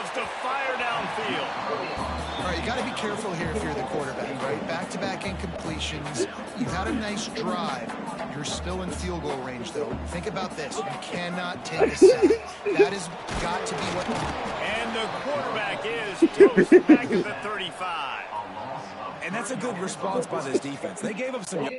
moves to fire downfield. All right, you got to be careful here if you're the quarterback, right? Back-to-back incompletions. You've had a nice drive. You're still in field goal range, though. Think about this. You cannot take a sack. That has got to be what... And the quarterback is toast back at the 35. And that's a good response by this defense. They gave up some...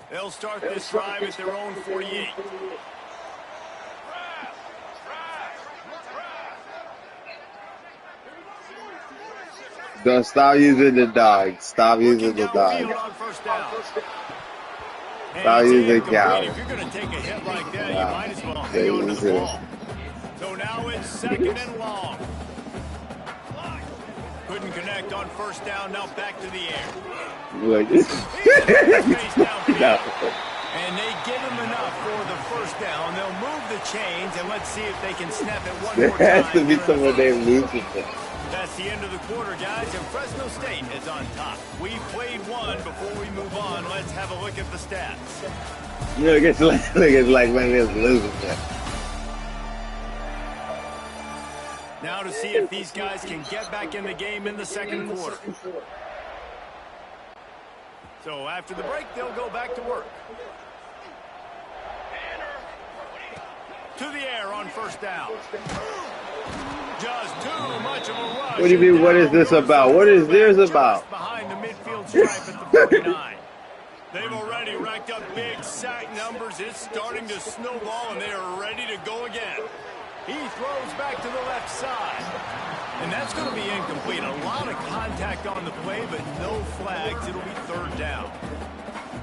They'll start this drive at their own 48. Don't stop using the dog. Stop using the dog. Stop using cow. If you're going to take a hit like that, you might as well hang on to the ball. So now it's second and long. Couldn't connect on first down. Now back to the air. Like this. And they give him enough for the first down. They'll move the chains, and let's see if they can snap it one more time. There has to be someone named Lucifer. That's the end of the quarter, guys, and Fresno State is on top. We played one. Before we move on, let's have a look at the stats. Look, it's like when it's Lucifer. Now to see if these guys can get back in the game in the second quarter. So after the break, they'll go back to work. To the air on first down. Just too much of a rush. What do you mean, what is this about? What is this about? Behind the midfield stripe at the 49. They've already racked up big sack numbers. It's starting to snowball, and they are ready to go again. He throws back to the left side. And that's going to be incomplete. A lot of contact on the play, but no flags. It'll be third down.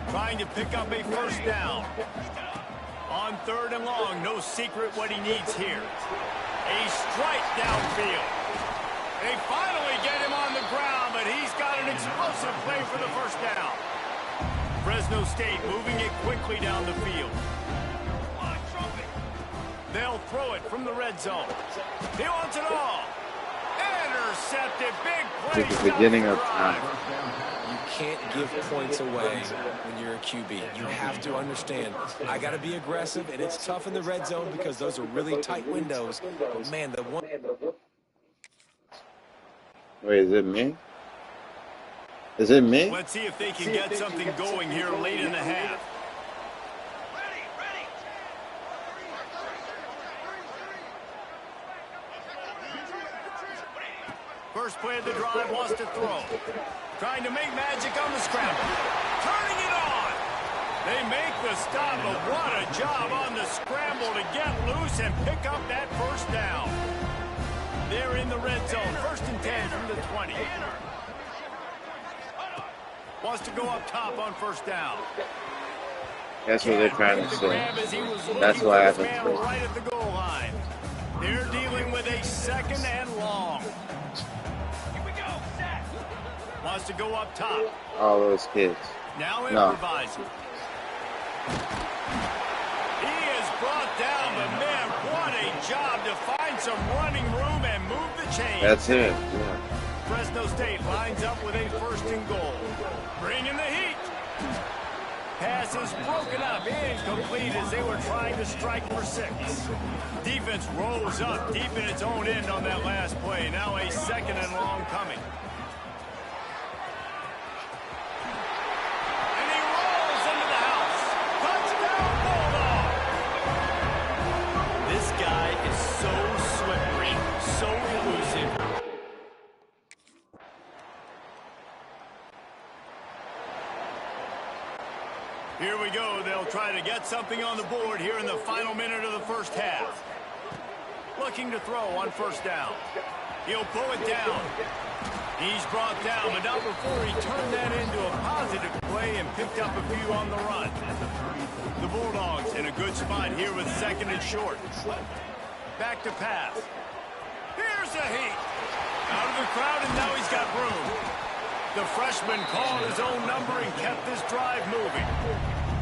Trying to pick up a first down. On third and long, no secret what he needs here. A strike downfield. They finally get him on the ground, but he's got an explosive play for the first down. Fresno State moving it quickly down the field. They'll throw it from the red zone. He wants it all. Intercepted. Big play. It's the beginning of time. You can't give points away when you're a QB. You have to understand, I got to be aggressive, and it's tough in the red zone because those are really tight windows. But, man, the one... Wait, is it me? Is it me? Let's see if they can get something going here late in the half. First play of the drive, wants to throw. Trying to make magic on the scramble. Turning it on. They make the stop, but what a job on the scramble to get loose and pick up that first down. They're in the red zone. First and 10 from the 20. Wants to go up top on first down. That's what they're trying to say. That's what happened. Right at the goal line. They're dealing with a second and long. Wants to go up top. All those kids. Now improvising. He is brought down, but man, what a job to find some running room and move the chain. That's it. Yeah. Fresno State lines up with a first and goal. Bringing the heat. Pass is broken up, incomplete as they were trying to strike for 6. Defense rolls up deep in its own end on that last play. Now a second and long coming. Here we go. They'll try to get something on the board here in the final minute of the first half. Looking to throw on first down. He'll pull it down. He's brought down, but not before he turned that into a positive play and picked up a few on the run. The Bulldogs in a good spot here with second and short. Back to pass. Here's a heat. Out of the crowd, and now he's got room. The freshman called his own number and kept this drive moving.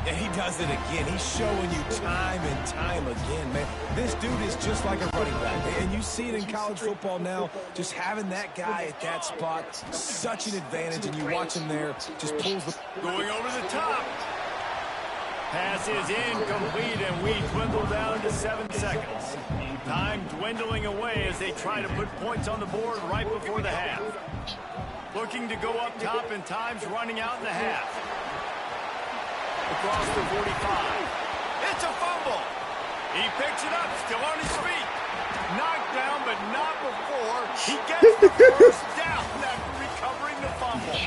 And he does it again. He's showing you time and time again, man. This dude is just like a running back. And you see it in college football now, just having that guy at that spot, such an advantage. And you watch him there, just pulls the... Going over the top. Pass is incomplete, and we dwindle down to 7 seconds. Time dwindling away as they try to put points on the board right before the half. Looking to go up top, and time's running out in the half. Across the 45. It's a fumble. He picks it up, still on his feet. Knocked down, but not before he gets the first down after recovering the fumble.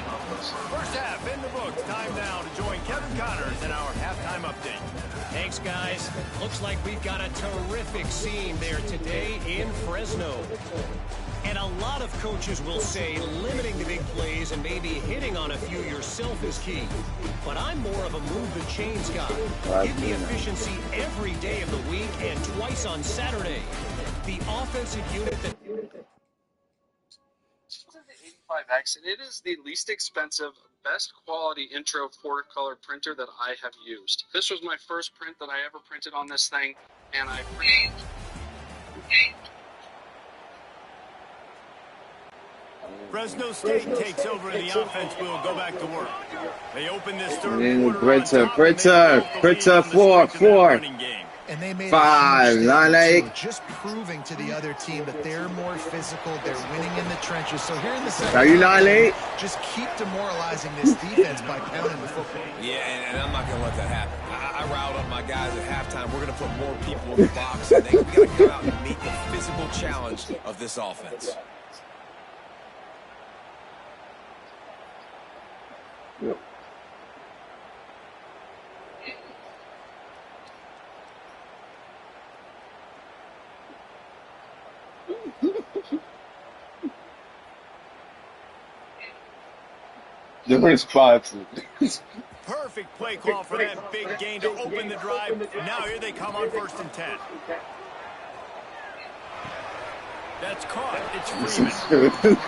First half in the books. Time now to join Kevin Connors in our halftime update. Thanks, guys. Looks like we've got a terrific scene there today in Fresno. And a lot of coaches will say limiting the big plays and maybe hitting on a few yourself is key. But I'm more of a move the chains guy. Give me efficiency every day of the week and twice on Saturday. The offensive unit that... This is the 85X, and it is the least expensive, best quality intro four-color printer that I have used. This was my first print that I ever printed on this thing, and I printed... Fresno State takes over, and the offense will go back to work. They open this third quarter. Printer, 4. And they made 5, 9, 8. Just proving to the other team that they're more physical, they're winning in the trenches. So here in the second, Are you 9, 8? just keep demoralizing this defense by pounding the football. Yeah, and I'm not going to let that happen. I riled up my guys at halftime. We're going to put more people in the box, and we got to come out and meet the physical challenge of this offense. Yep. Different spots. Perfect play call for that big gain to open the drive. Now here they come on 1st and 10. That's caught. It's Freeman.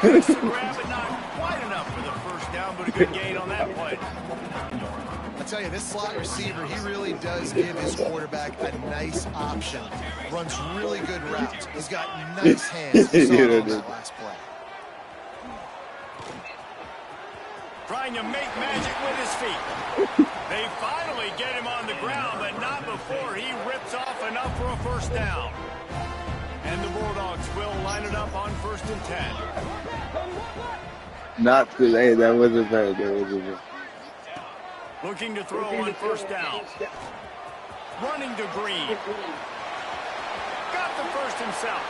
Makes the grab, but not quite enough for the first down, but a good gain on that play. I tell you, this slot receiver, he really does give his quarterback a nice option. Runs really good routes. He's got nice hands. We saw it on that last play. Trying to make magic with his feet. They finally get him on the ground, but not before he rips off enough for a first down. And the Bulldogs will line it up on 1st and 10. Not today. That wasn't bad. That wasn't bad. Looking to throw on 1st down. Running to Green. Got the first himself.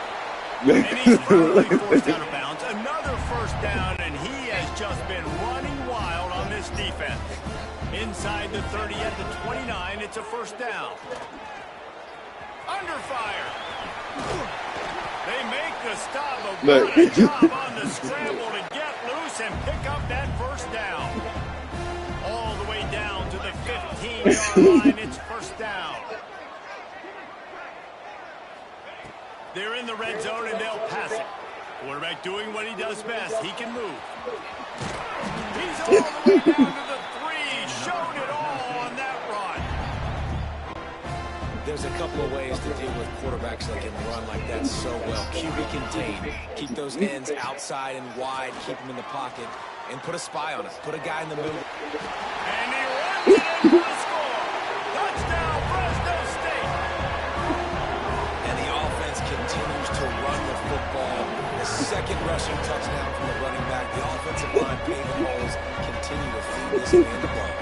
And he's probably forced out of bounds. Another first down, and he has just been running wild on this defense. Inside the 30 at the 29, it's a first down. Under fire. They make the stop, but what a job on the scramble to get loose and pick up that first down. All the way down to the 15-yard line, it's first down. They're in the red zone, and they'll pass it. Quarterback doing what he does best. He can move. He's all the way down to the 3. Showed it all on that run. There's a couple of ways to deal with quarterbacks that can run like that so well. QB contain. Keep those ends outside and wide. Keep them in the pocket. And put a spy on it. Put a guy in the middle. And he runs it in for the score. Touchdown, Fresno State. And the offense continues to run the football. The second rushing touchdown from the running back. The offensive line paving holes. Continue to feed this man the ball.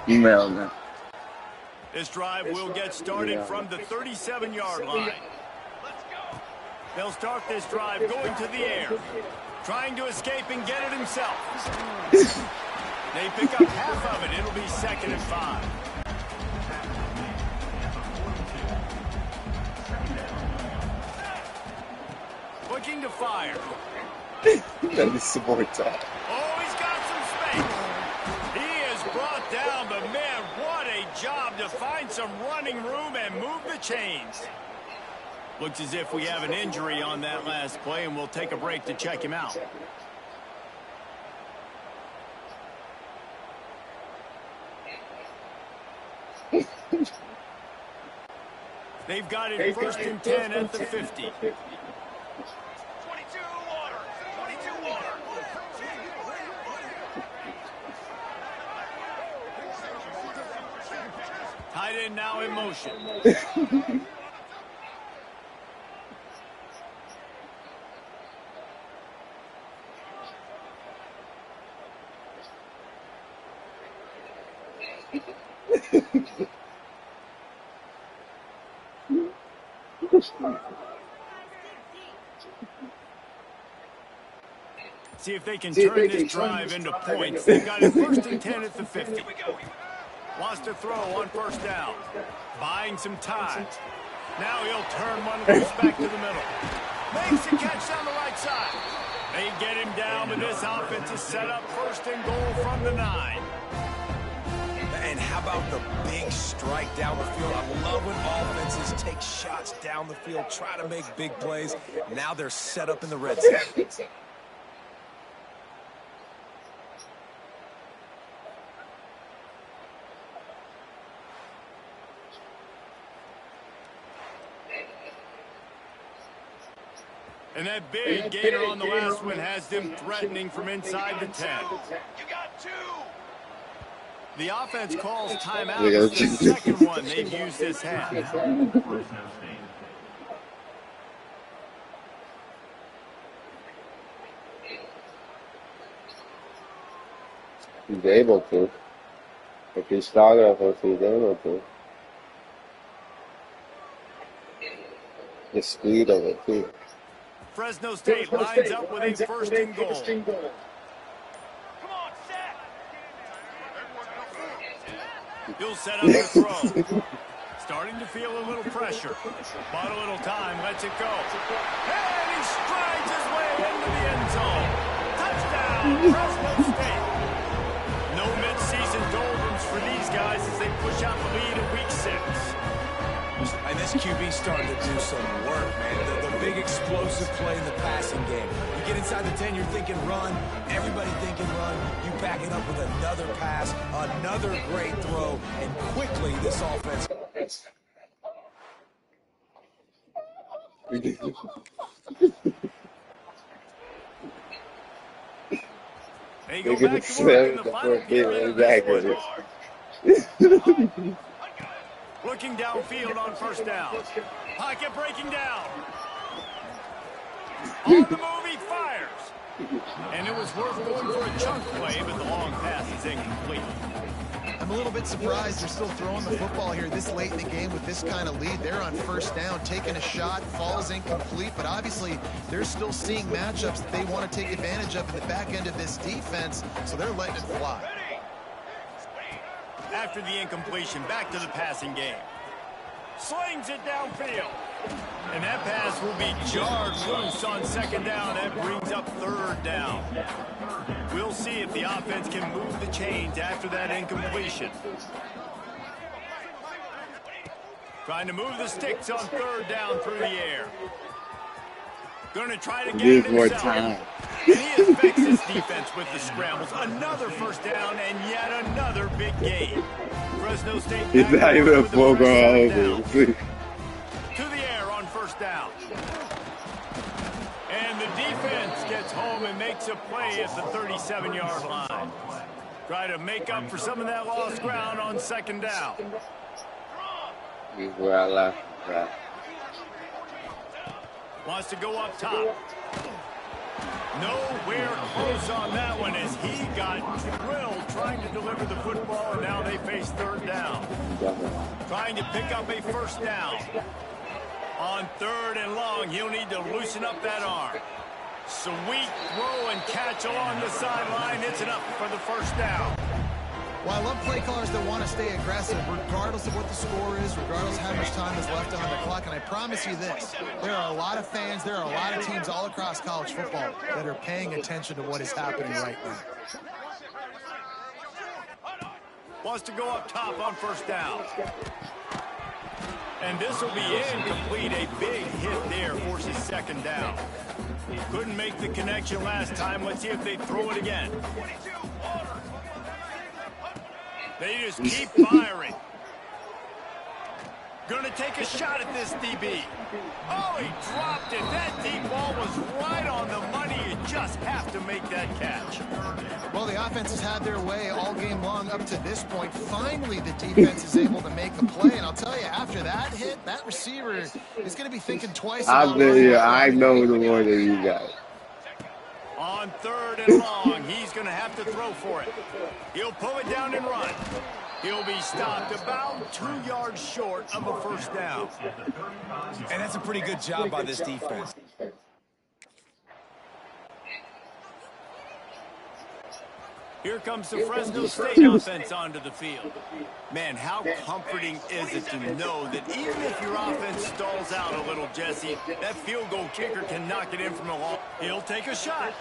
Email them. This drive will get started from the 37-yard line. They'll start this drive going to the air. Trying to escape and get it himself. They pick up half of it. It'll be 2nd and 5. Looking to fire. That is some more time. Oh, he's got some space. He is brought down, but man, what a job to find some running room and move the chains. Looks as if we have an injury on that last play, and we'll take a break to check him out. They've got it first and 10 at the 50. 22 water. 22 water. Tight end now in motion. See if they can turn this drive into points. They've got it first and 10 at the 50. Wants to throw on first down. Buying some time. Now he'll turn one loose back to the middle. Makes a catch down the right side. They get him down, but this offense is set up first and goal from the 9. And how about the big strike down the field? I love when offenses take shots down the field, try to make big plays. Now they're set up in the red zone. And that big gainer on the last one has them threatening from inside the 10. You got 2. The offense calls timeout. It's the second one they've used this half. He's able to. If he's strong enough, he's able to. The speed of it, too. Fresno State lines up with a first and goal. Come on, set. He'll set up the throw. Starting to feel a little pressure. Bought a little time, lets it go. And he strides his way into the end zone. Touchdown, Fresno State. No mid-season doldrums for these guys as they push out the lead in week 6. And this QB's starting to do some work, man. The big explosive play in the passing game. You get inside the 10, you're thinking run. Everybody thinking run. You back it up with another pass, another great throw, and quickly this offense. They go back to work in the final period of this one. Looking downfield on first down. Pocket breaking down. On the move, he fires. And it was worth going for a chunk play, but the long pass is incomplete. I'm a little bit surprised they're still throwing the football here this late in the game with this kind of lead. They're on first down, taking a shot, falls incomplete, but obviously they're still seeing matchups that they want to take advantage of in the back end of this defense, so they're letting it fly. After the incompletion, back to the passing game. Slings it downfield. And that pass will be jarred loose on second down. That brings up third down. We'll see if the offense can move the chains after that incompletion. Trying to move the sticks on third down through the air. Going to try to get it More himself. time. And he affects his defense with the scrambles. Another first down and yet another big gain. Fresno State. He's not even a full grown over. To the air on first down. And the defense gets home and makes a play at the 37-yard line. Try to make up for some of that lost ground on second down. He's where I left. Right. Wants to go up top. Nowhere close on that one as he got drilled trying to deliver the football, and now they face third down. Trying to pick up a first down. On third and long, he'll need to loosen up that arm. Sweet throw and catch along the sideline. It's enough for the first down. Well, I love play callers that want to stay aggressive regardless of what the score is, regardless of how much time is left on the clock. And I promise you this, there are a lot of fans, there are a lot of teams all across college football that are paying attention to what is happening right now. Wants to go up top on first down. And this will be incomplete. A big hit there forces second down. Couldn't make the connection last time. Let's see if they throw it again. They just keep firing. Gonna take a shot at this DB. Oh, he dropped it. That deep ball was right on the money. You just have to make that catch. Well, the offense has had their way all game long up to this point. Finally, the defense is able to make the play. And I'll tell you, after that hit, that receiver is going to be thinking twice about it. I know the more than you guys. On 3rd and long, he's going to have to throw for it. He'll pull it down and run. He'll be stopped about 2 yards short of a first down. And that's a pretty good job by this defense. Here comes the Fresno State offense onto the field. Man, how comforting is it to know that even if your offense stalls out a little, Jesse, that field goal kicker can knock it in from a long. He'll take a shot.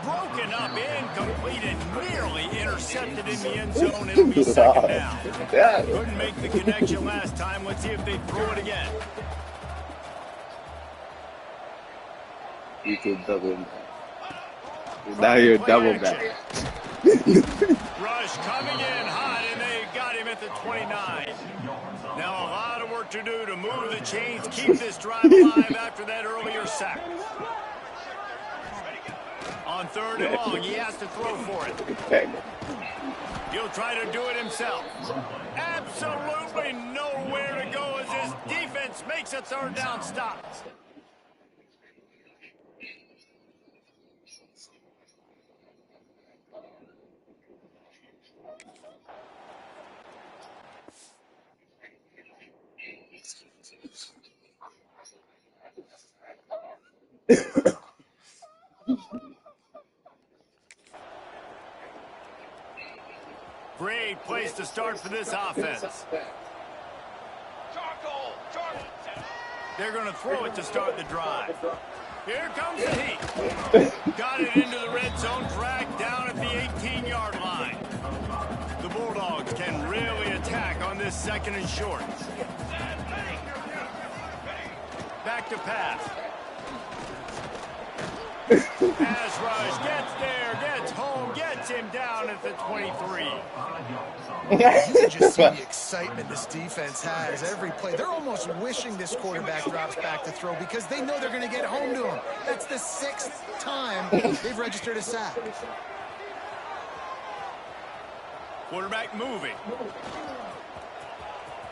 Broken up, incomplete, and nearly intercepted in the end zone. It'll be second down. Couldn't make the connection last time. Let's see if they throw it again. You can double back. Now you're double back. Rush coming in hot, and they got him at the 29. Now a lot of work to do to move the chains, keep this drive alive after that earlier sack. On 3rd and long, he has to throw for it. He'll try to do it himself. Absolutely nowhere to go as his defense makes a 3rd down stop. Great place to start for this offense. They're going to throw it to start the drive. Here comes the heat. Got it into the red zone, dragged down at the 18-yard line. The Bulldogs can really attack on this 2nd and short. Back to pass. Pass rush, gets there, gets home, gets him down at the 23. You can just see the excitement this defense has every play. They're almost wishing this quarterback drops back to throw because they know they're going to get home to him. That's the 6th time they've registered a sack. Quarterback moving.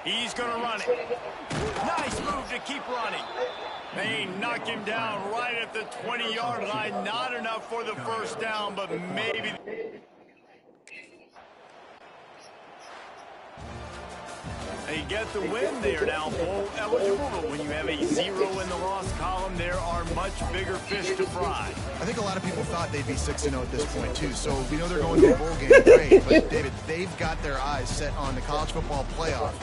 He's going to run it. Nice move to keep running. They knock him down right at the 20-yard line. Not enough for the first down, but maybe. They get the win. They are now bowl eligible, but when you have a 0 in the loss column, there are much bigger fish to fry. I think a lot of people thought they'd be 6-0 at this point, too. So we know they're going to a bowl game. Great. But, David, they've got their eyes set on the college football playoff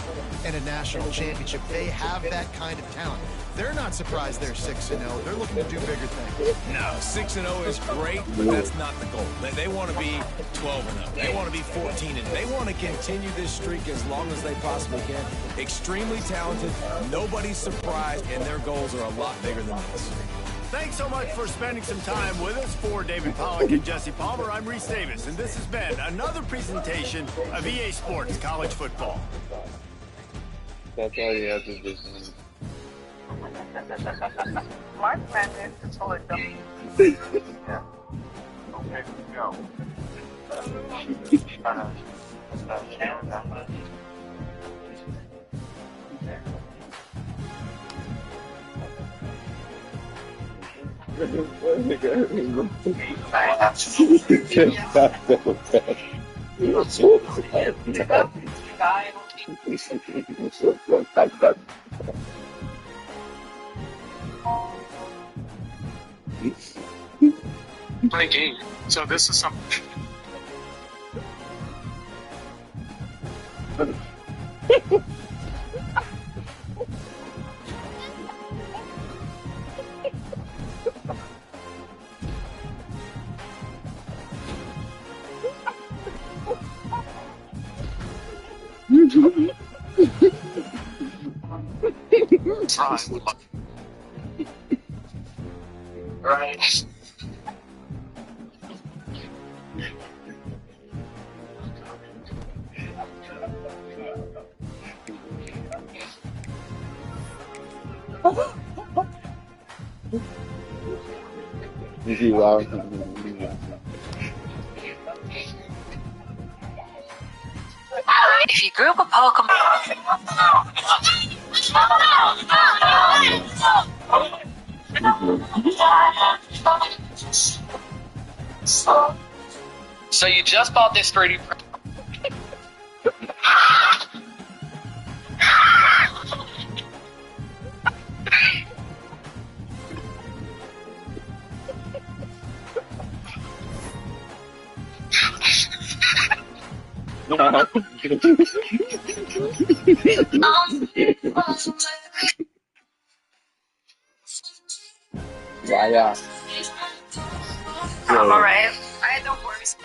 and a national championship. They have that kind of talent. They're not surprised they're 6-0. They're looking to do bigger things. No, 6-0 is great, but that's not the goal. They want to be 12-0. They want to be 14-0. They want to continue this streak as long as they possibly can. Extremely talented. Nobody's surprised, and their goals are a lot bigger than this. Thanks so much for spending some time with us. For David Pollack and Jesse Palmer, I'm Reese Davis, and this has been another presentation of EA Sports College Football. That's all you have to do. My plan is to pull it down. Yeah. Okay, go. Play game. So this is something. Right. Easy long. If you grew up a Pokemon. So you just bought this 3D printer. Yeah. I'm alright. I had no worries.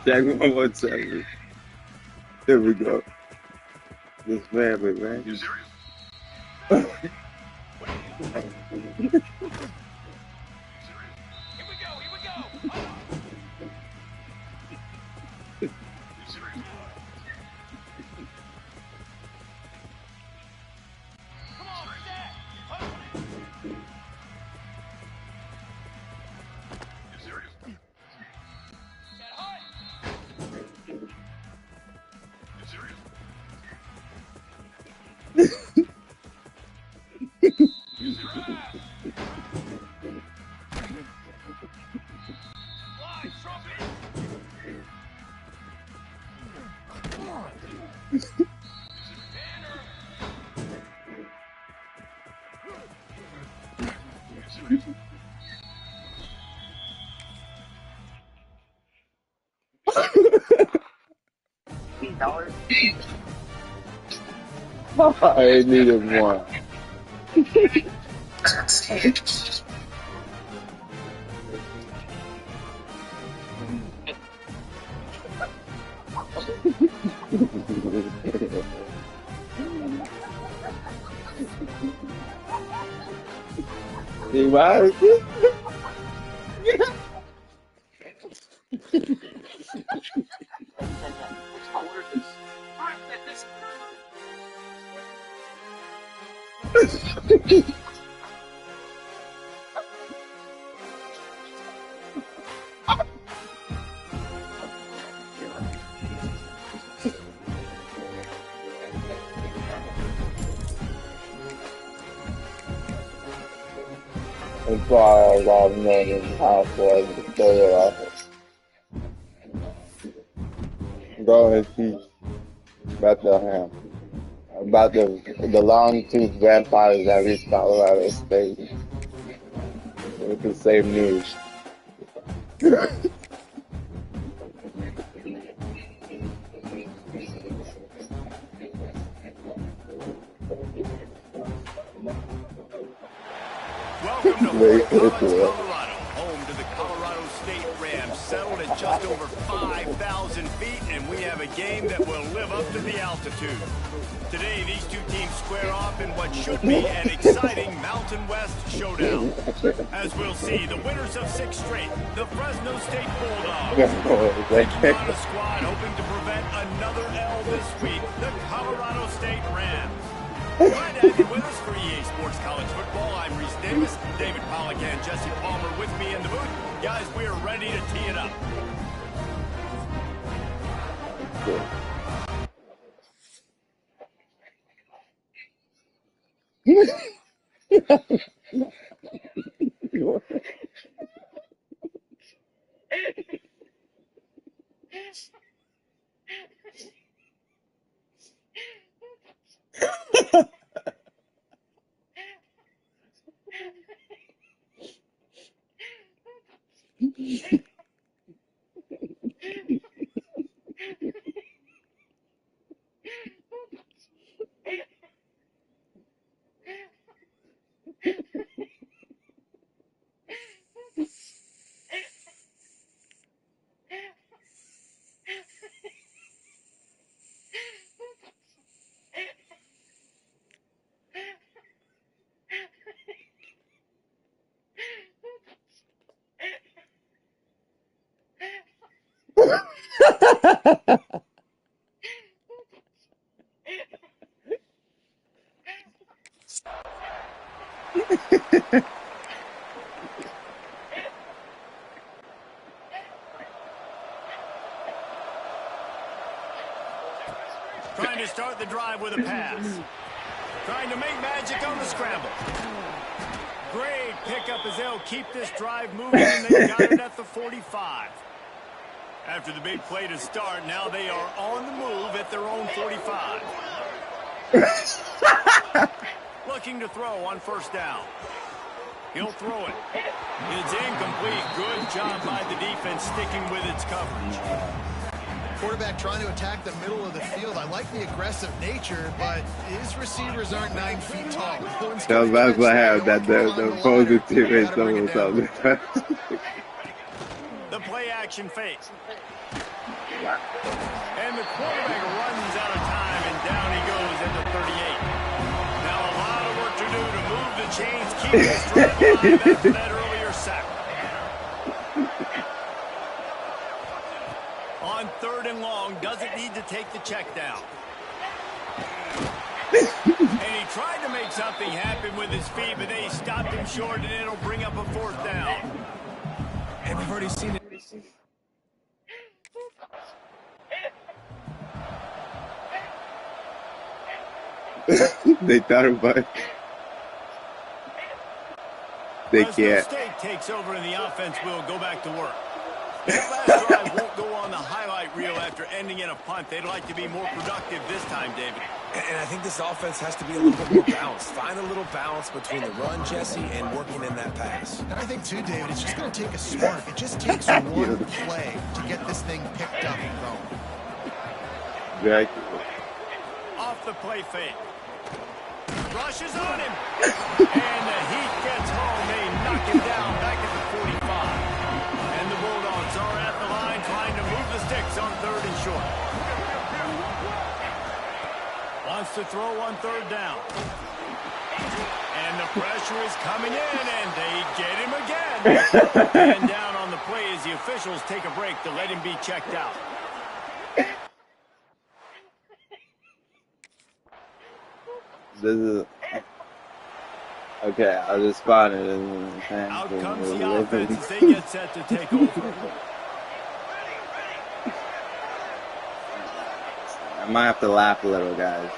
Second one more time. There we go. This family, man. You serious? I needed one. You mind? That's why I got million house for the third office. Go and teach Bethlehem about the long-toothed vampires that reached Colorado State with the same news. Welcome to Fort Collins, Colorado, home to the Colorado State Red. just over 5,000 feet, and we have a game that will live up to the altitude. Today, these two teams square off in what should be an exciting Mountain West showdown. As we'll see, the winners of 6 straight, the Fresno State Bulldogs, taking on a squad hoping to prevent another L this week, the Colorado State Rams. Glad to have you with us for EA Sports College Football. I'm Reese Davis, David Pollack, and Jesse Palmer with me in the booth. Guys, we are ready to tee it up. Trying to start the drive with a pass. Trying to make magic on the scramble. Great pickup as they'll keep this drive moving, and they got it at the 45. After the big play to start, now they are on the move at their own 45. Looking to throw on first down. He'll throw it. It's incomplete. Good job by the defense sticking with its coverage. Quarterback trying to attack the middle of the field. I like the aggressive nature, but his receivers aren't 9 feet tall. That's what happened. That the opposing teammates don't something. The play action fake. And the quarterback runs out of time, and down he goes at the 38. Now a lot of work to do to move the chains, keep this drive alive after that earlier sack. On 3rd and long, doesn't need to take the check down. And he tried to make something happen with his feet, but they stopped him short, and it'll bring up a 4th down. And we've already seen it. They thought about it. They can't. State takes over, and the offense will go back to work. That last drive won't go on the highlight reel after ending in a punt. They'd like to be more productive this time, David. And I think this offense has to be a little bit more balanced. Find a little balance between the run, Jesse, and working in that pass. And I think, too, David, it's just going to take a spark. It just takes one play to get this thing picked up and going. Exactly. Off the play fake. Rushes on him. And the heat gets home. They knock him down back at the 45. And the Bulldogs are at the line trying to move the sticks on 3rd and short. Wants to throw on 3rd down. And the pressure is coming in, and they get him again. And down on the play as the officials take a break to let him be checked out. This is okay. I just spotted it. Out comes the offense as they get set to take over. I might have to laugh a little, guys.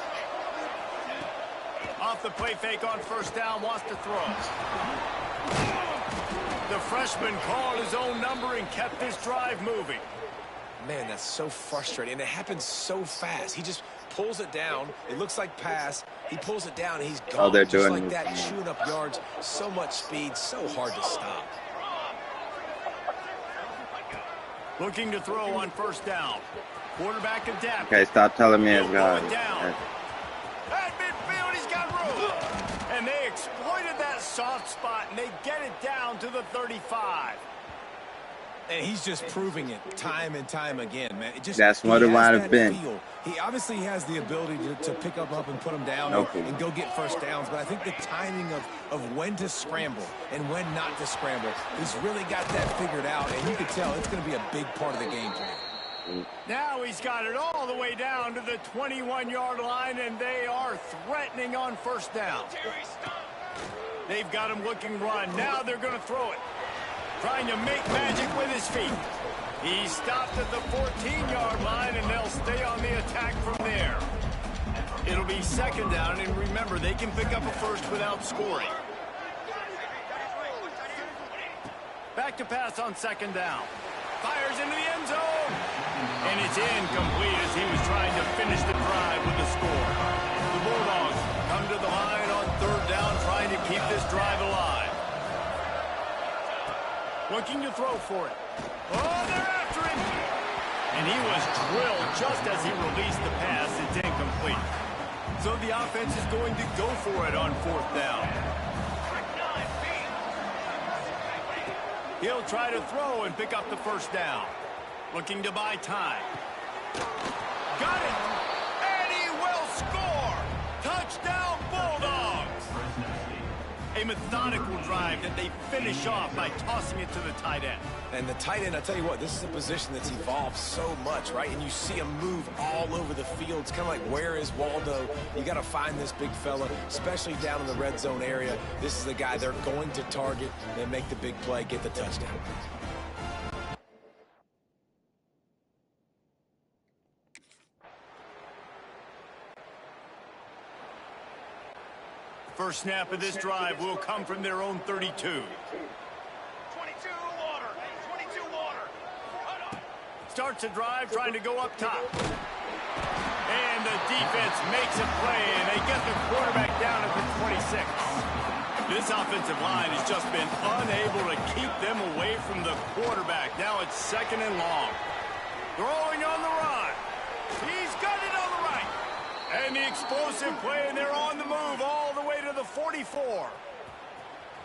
Off the play fake on 1st down, wants to throw. The freshman called his own number and kept this drive moving. Man, that's so frustrating, and it happens so fast. He just pulls it down. It looks like pass. He pulls it down, and he's gone. Oh, they're just doing like it. that, chewing up yards. So much speed, so hard to stop. Looking to throw on 1st down. Quarterback adapted. Okay, stop telling me it's He'll gone. go down. At midfield, he's got room. And they exploited that soft spot, and they get it down to the 35. And he's just proving it time and time again, man. That's what it might have been. Feel. He obviously has the ability to pick them up and put them down and go get first downs. But I think the timing of when to scramble and when not to scramble, he's really got that figured out. And you can tell it's going to be a big part of the game plan. Now he's got it all the way down to the 21-yard line, and they are threatening on first down. They've got him looking run. Now they're going to throw it. Trying to make magic with his feet. He stopped at the 14-yard line, and they'll stay on the attack from there. It'll be second down, and remember, they can pick up a first without scoring. Back to pass on second down. Fires into the end zone. And it's incomplete as he was trying to finish the drive with a score. The Bulldogs come to the line on third down, trying to keep this drive alive. Looking to throw for it. Oh, they're after him. And he was drilled just as he released the pass. It's incomplete. So the offense is going to go for it on fourth down. He'll try to throw and pick up the first down. Looking to buy time. Got it. And he will score. Touchdown, Bulldogs. A methodical drive that they finish off by tossing it to the tight end. And the tight end, I tell you what, this is a position that's evolved so much, right? And you see him move all over the field. It's kind of like, where is Waldo? You got to find this big fella, especially down in the red zone area. This is the guy they're going to target and make the big play, get the touchdown. First snap of this drive will come from their own 32. 22 water. Starts a drive trying to go up top. And the defense makes a play, and they get the quarterback down at the 26. This offensive line has just been unable to keep them away from the quarterback. Now it's second and long. Throwing on the run. He's got it on the right. And the explosive play, and they're on the move all the way to the 44.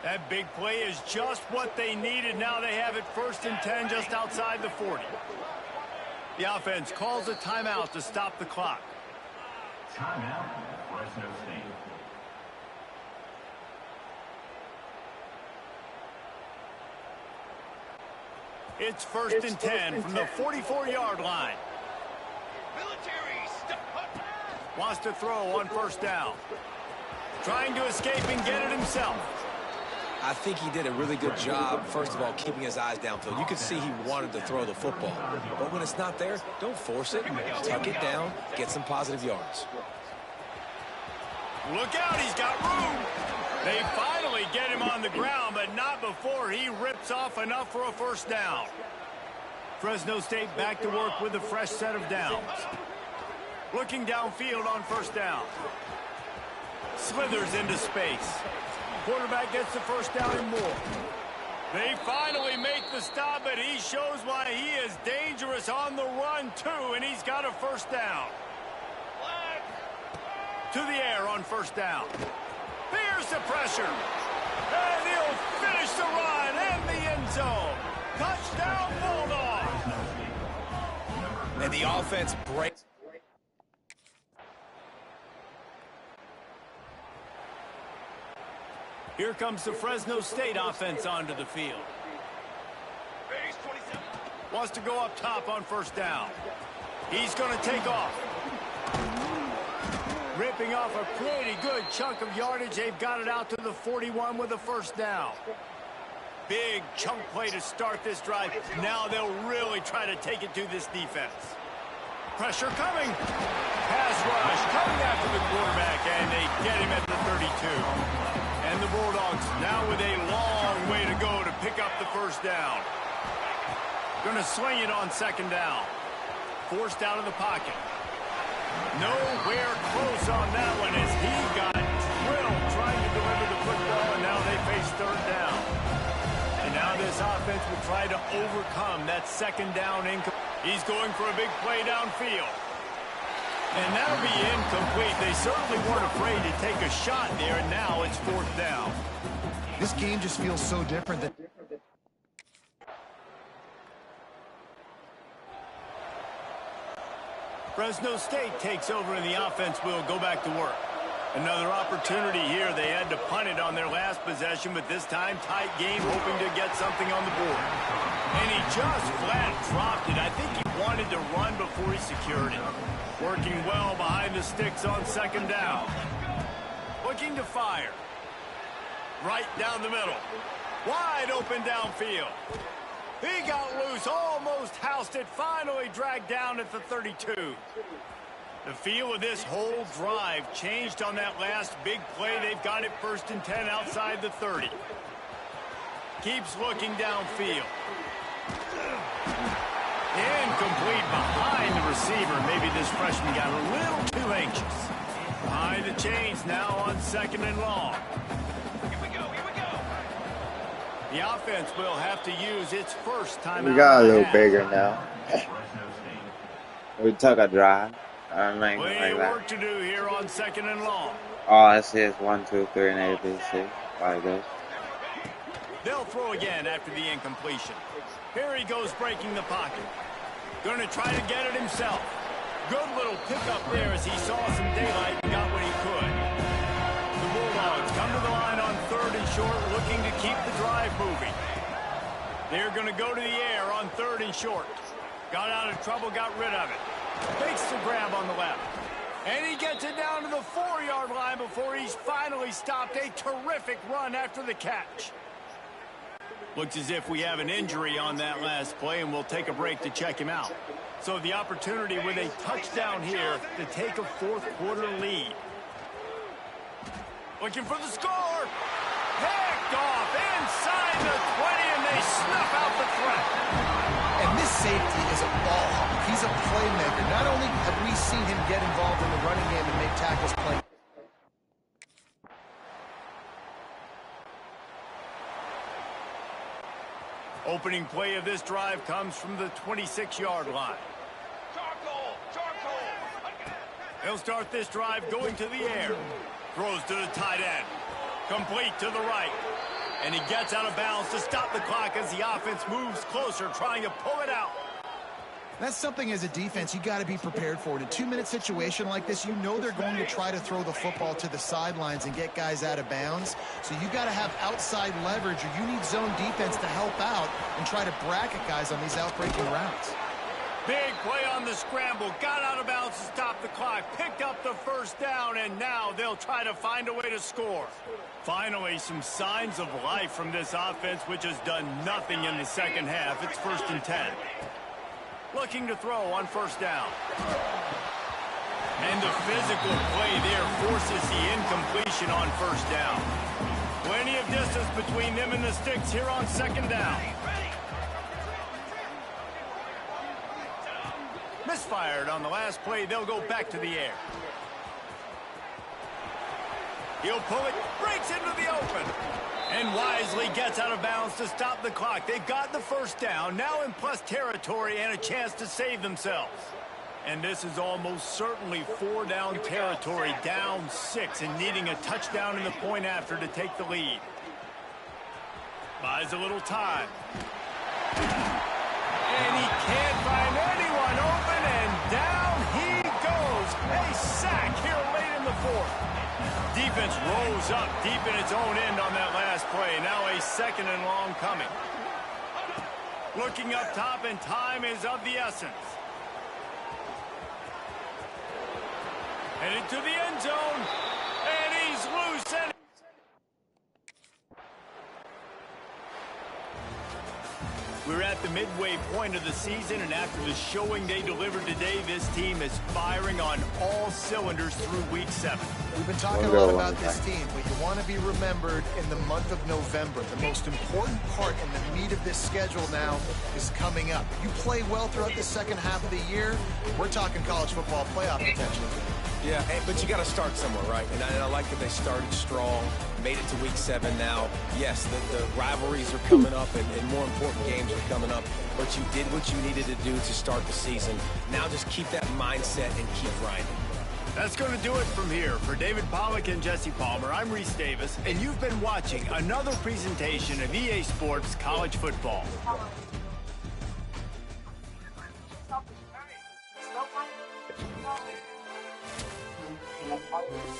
That big play is just what they needed. Now they have it first and 10 just outside the 40. The offense calls a timeout to stop the clock. Timeout, Fresno State. It's first and 10 from the 44-yard line. Wants to throw on first down. Trying to escape and get it himself. I think he did a really good job, first of all, keeping his eyes downfield. You could see he wanted to throw the football. But when it's not there, don't force it. Tuck it down, get some positive yards. Look out, he's got room. They finally get him on the ground, but not before he rips off enough for a first down. Fresno State back to work with a fresh set of downs. Looking downfield on first down. Slithers into space. Quarterback gets the first down and more. They finally make the stop, but he shows why he is dangerous on the run, too, and he's got a first down. To the air on first down. Here's the pressure. And he'll finish the run and the end zone. Touchdown, Bulldogs. And the offense breaks. Here comes the Fresno State offense onto the field. Wants to go up top on first down. He's going to take off. Ripping off a pretty good chunk of yardage. They've got it out to the 41 with a first down. Big chunk play to start this drive. Now they'll really try to take it to this defense. Pressure coming. Pass rush coming after the quarterback, and they get him at the 32. And the Bulldogs now with a long way to go to pick up the first down. Going to sling it on second down. Forced out of the pocket. Nowhere close on that one as he got drilled trying to deliver the football, and now they face third down. And now this offense will try to overcome that second down. He's going for a big play downfield. And that'll be incomplete. They certainly weren't afraid to take a shot there, and now it's fourth down. This game just feels so different than... Fresno State takes over and the offense will go back to work. Another opportunity here. They had to punt it on their last possession, but this time tight game, hoping to get something on the board. And he just flat dropped it. I think he wanted to run before he secured it. Working well behind the sticks on second down. Looking to fire. Right down the middle. Wide open downfield. He got loose, almost housed it, finally dragged down at the 32. The feel of this whole drive changed on that last big play. They've got it 1st and 10 outside the 30. Keeps looking downfield. Incomplete behind the receiver. Maybe this freshman got a little too anxious. Behind the chains now on 2nd and long. The offense will have to use its first timeout. We got a little bigger now. We took a drive. Plenty of work to do here on 2nd and long. Oh, it says 1, 2, 3, and A, B, C. Like this. They'll throw again after the incompletion. Here he goes breaking the pocket. Going to try to get it himself. Good little pickup there as he saw some daylight and got what he could. The Bulldogs come to the line on 3rd and short, looking to keep the drive moving. They're going to go to the air on 3rd and short. Got out of trouble, got rid of it. Makes the grab on the left. And he gets it down to the 4-yard line before he's finally stopped. A terrific run after the catch. Looks as if we have an injury on that last play, and we'll take a break to check him out. So the opportunity with a touchdown here to take a 4th quarter lead. Looking for the score. Picked off inside the 20, and they snuff out the threat. And this safety is a ball hawk. He's a playmaker. Not only have we seen him get involved in the running game and make tackles play. Opening play of this drive comes from the 26-yard line. He'll start this drive going to the air. Throws to the tight end. Complete to the right. And he gets out of bounds to stop the clock as the offense moves closer, trying to pull it out. That's something as a defense you got to be prepared for. In a 2-minute situation like this, you know they're going to try to throw the football to the sidelines and get guys out of bounds. So you got to have outside leverage, or you need zone defense to help out and try to bracket guys on these outbreaking routes. Big play on the scramble. Got out of bounds to stop the clock. Picked up the 1st down, and now they'll try to find a way to score. Finally, some signs of life from this offense, which has done nothing in the second half. It's 1st and 10. Looking to throw on 1st down. And the physical play there forces the incompletion on 1st down. Plenty of distance between them and the sticks here on 2nd down. Misfired on the last play. They'll go back to the air. He'll pull it, breaks into the open, and wisely gets out of bounds to stop the clock. They've got the 1st down, now in plus territory and a chance to save themselves. And this is almost certainly 4-down territory, down 6, and needing a touchdown in the point after to take the lead. Buys a little time. And he can't find anyone open, and down he goes. A sack here late in the 4th. Defense rose up deep in its own end on that last play. Now a 2nd and long coming. Looking up top, and time is of the essence. Headed to the end zone, and he's loose. And we're at the midway point of the season, and after the showing they delivered today, this team is firing on all cylinders through week 7. We've been talking a lot about this team, but you want to be remembered in the month of November. The most important part and the meat of this schedule now is coming up. You play well throughout the second half of the year, we're talking college football playoff potential. Yeah, but you got to start somewhere, right? And I like that they started strong, made it to week 7 now. Yes, the rivalries are coming up, and more important games are coming up. But you did what you needed to do to start the season. Now just keep that mindset and keep grinding. That's going to do it from here. For David Pollack and Jesse Palmer, I'm Reese Davis, and you've been watching another presentation of EA Sports College Football.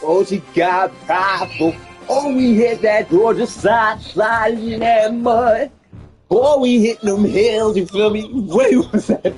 Oh, she got prideful. Oh, we hit that Georgia side, sliding in that mud. Oh, we hit them hills, you feel me? Wait, what's that?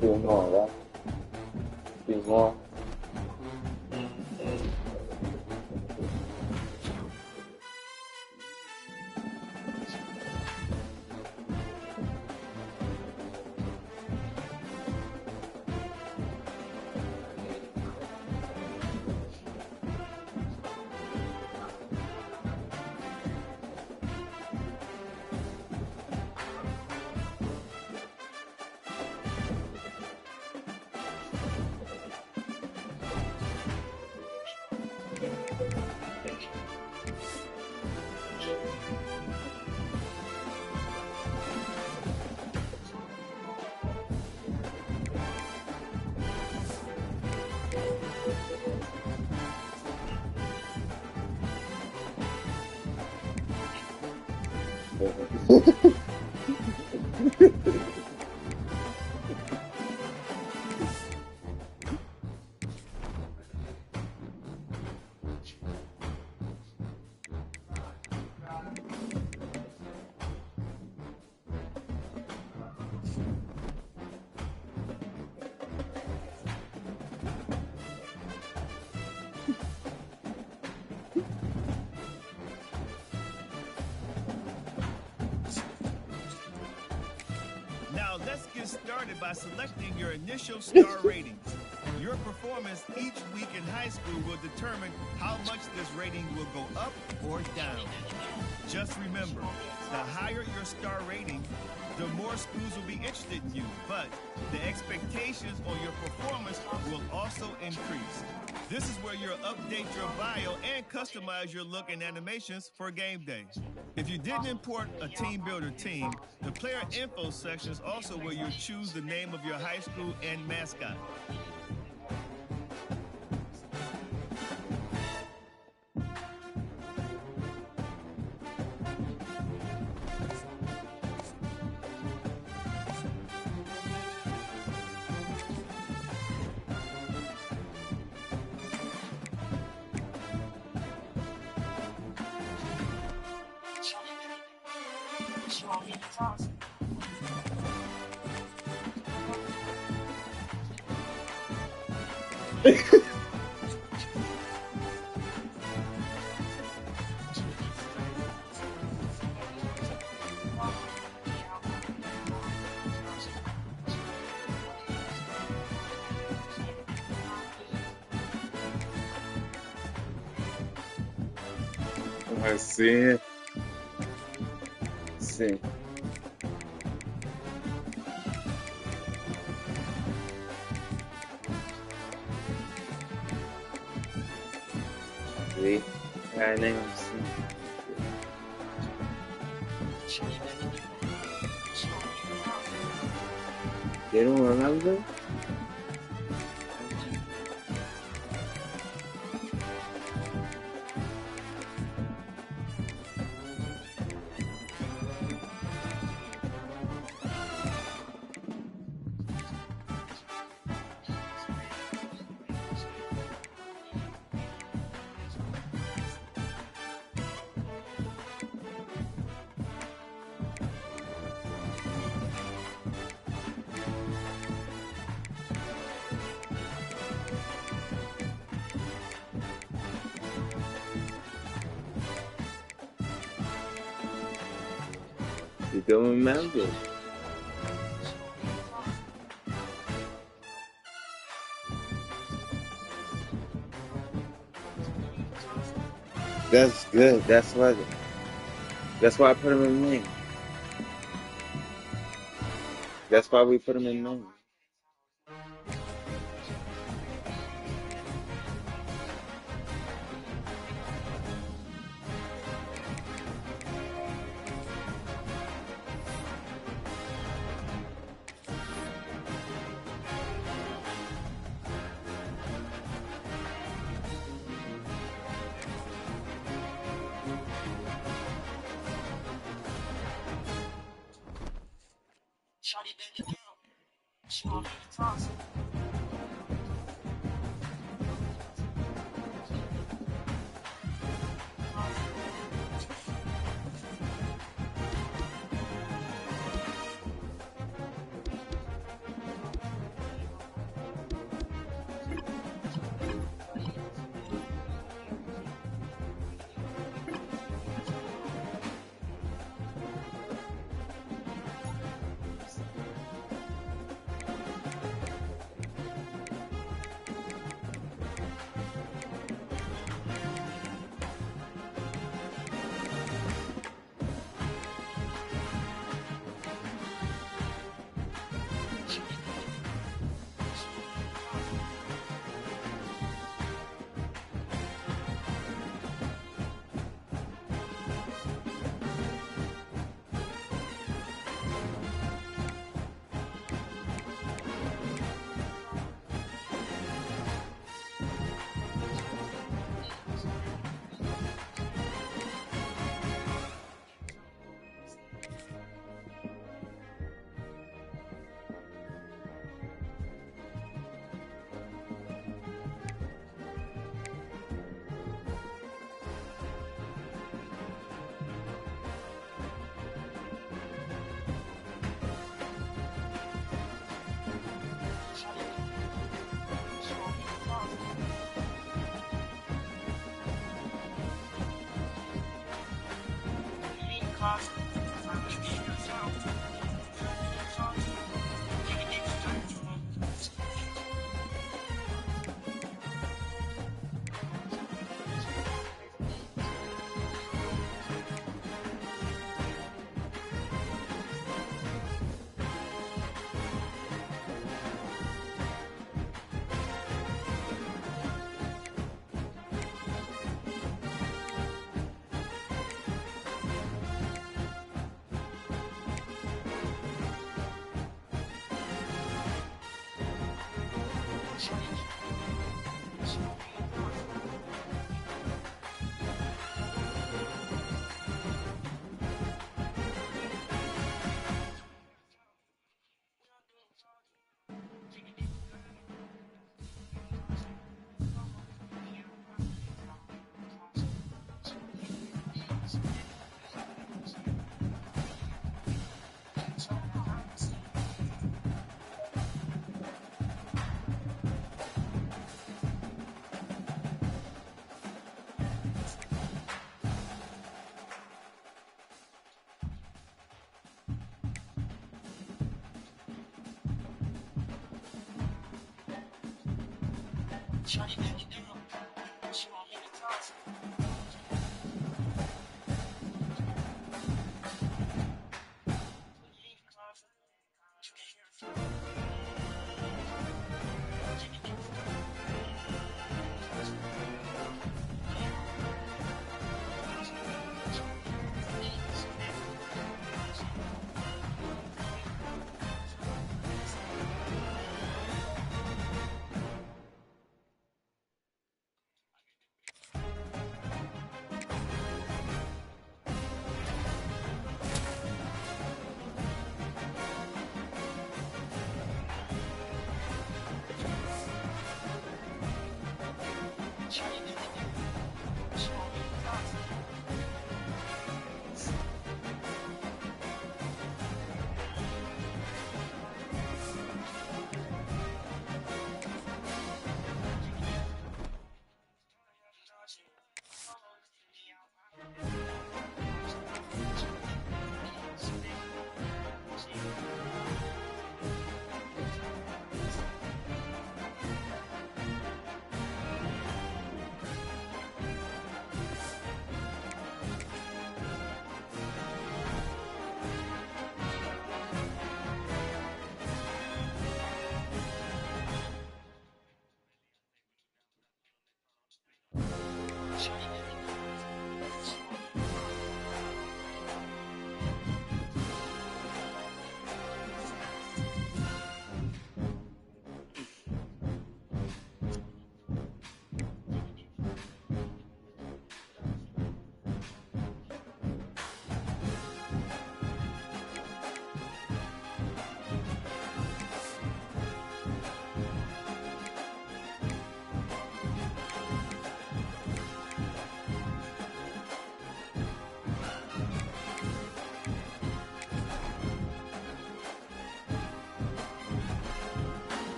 Few more, right? Few more. Now let's get started by selecting your initial star ratings. Your performance each week in high school will determine how much this rating will go up or down. Just remember, the higher your star rating, the more schools will be interested in you, but the expectations on your performance will also increase. This is where you'll update your bio and customize your look and animations for game day. If you didn't import a team builder team, the player info section is also where you'll choose the name of your high school and mascot. Assim. Sim. Oui. I nem assim. You don't remember? You don't remember? That's good. That's why I put him in main. That's why we put him in main.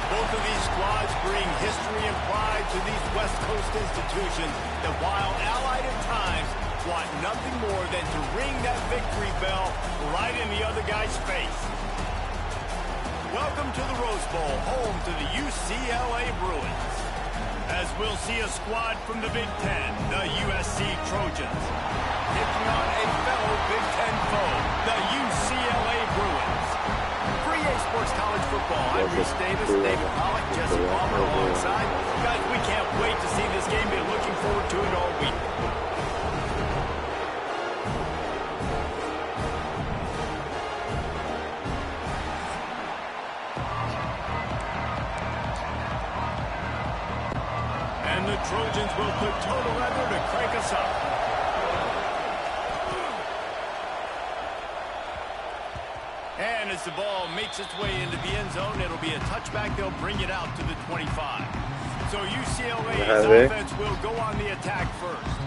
Both of these squads bring history and pride to these West Coast institutions that, while allied at times, want nothing more than to ring that victory bell right in the other guy's face. Welcome to the Rose Bowl, home to the UCLA Bruins. As we'll see a squad from the Big Ten, the USC Trojans, taking on a fellow Big Ten foe, the UCLA Bruins. For EA Sports College Football, I'm Reese Davis, David Pollock, Jesse Palmer alongside. Guys, we can't wait to see this game. Been looking forward to it all week. And the Trojans will put total leather to crank us up. And as the ball makes its way into the end zone, it'll be a touchback. They'll bring it out to the 25. So UCLA's offense will go on the attack first.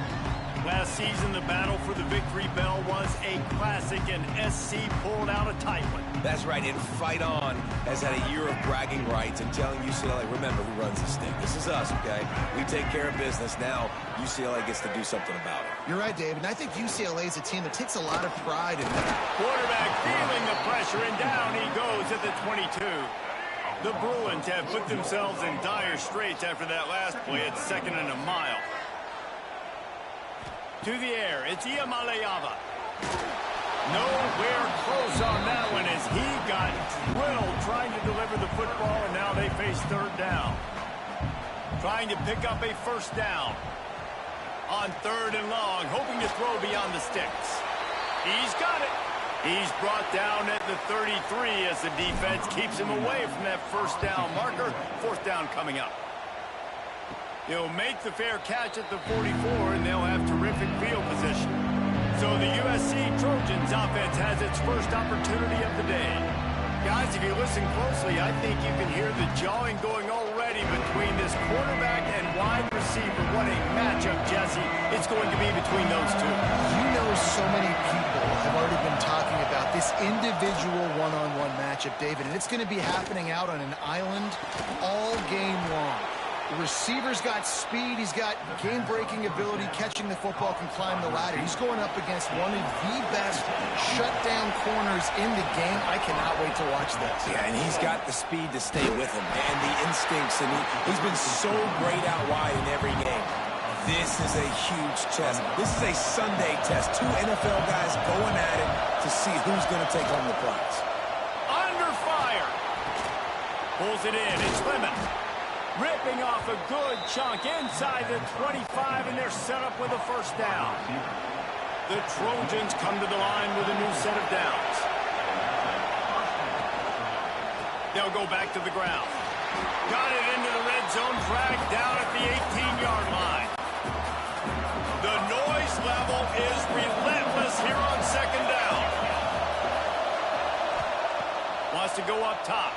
Last season, the battle for the victory bell was a classic, and SC pulled out a tight one. That's right, and Fight On has had a year of bragging rights and telling UCLA, remember, who runs the stick. This is us, okay? We take care of business. Now, UCLA gets to do something about it. You're right, Dave, and I think UCLA is a team that takes a lot of pride in that. Quarterback feeling the pressure, and down he goes at the 22. The Bruins have put themselves in dire straits after that last play at 2nd and a mile. To the air, it's Iamaleava. Nowhere close on that one as he got drilled trying to deliver the football, and now they face 3rd down. Trying to pick up a 1st down. On 3rd and long, hoping to throw beyond the sticks. He's got it. He's brought down at the 33 as the defense keeps him away from that 1st down marker. 4th down coming up. He'll make the fair catch at the 44, and they'll have terrific field position. So the USC Trojans offense has its first opportunity of the day. Guys, if you listen closely, I think you can hear the jawing going already between this quarterback and wide receiver. What a matchup, Jesse, it's going to be between those two. You know, so many people have already been talking about this individual one-on-one matchup, David, and it's going to be happening out on an island all game long. The receiver's got speed, he's got game-breaking ability, catching the football, can climb the ladder. He's going up against one of the best shutdown corners in the game. I cannot wait to watch this. Yeah, and he's got the speed to stay with him, and the instincts, and he's been so great out wide in every game. This is a huge test. This is a Sunday test. Two NFL guys going at it to see who's going to take home the prize. Under fire. Pulls it in. It's Lemon. Ripping off a good chunk inside the 25, and they're set up with a first down. The Trojans come to the line with a new set of downs. They'll go back to the ground. Got it into the red zone, dragged down at the 18-yard line. The noise level is relentless here on second down. Wants to go up top.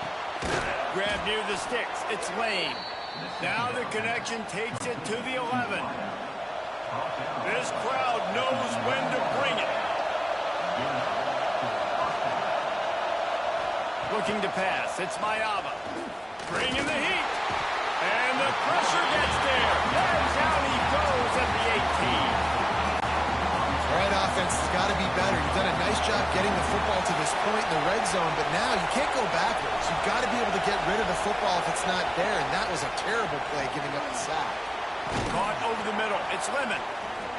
Grab near the sticks. It's Lane. Now the connection takes it to the 11. This crowd knows when to bring it. Looking to pass. It's Mayava. Bringing the heat. And the pressure gets there. And down he goes at the 18. All right, offense has got to be better. You've done a nice job getting the football to this point in the red zone, but now you can't go backwards. You've got to be able to get rid of the football if it's not there, and that was a terrible play, giving up the sack. Caught over the middle. It's Lemon.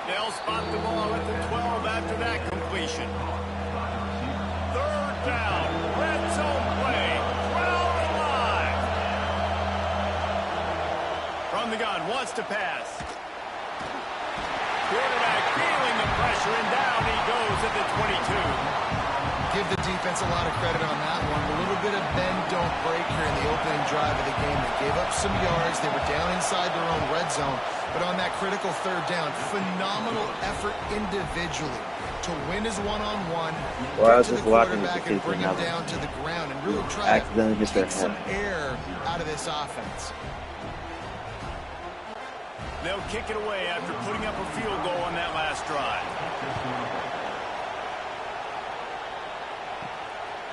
They'll spot the ball at the 12 after that completion. Third down. Red zone play. Crowd alive. From the gun. Wants to pass. Quarterback feeling the pressure, and down he goes at the 22. Give the defense a lot of credit on that one. A little bit of bend, don't break here in the opening drive of the game. They gave up some yards. They were down inside their own red zone. But on that critical third down, phenomenal effort individually to win his one-on-one, get to the quarterback and bring him down to the ground and really try to get some air out of this offense. They'll kick it away after putting up a field goal on that last drive.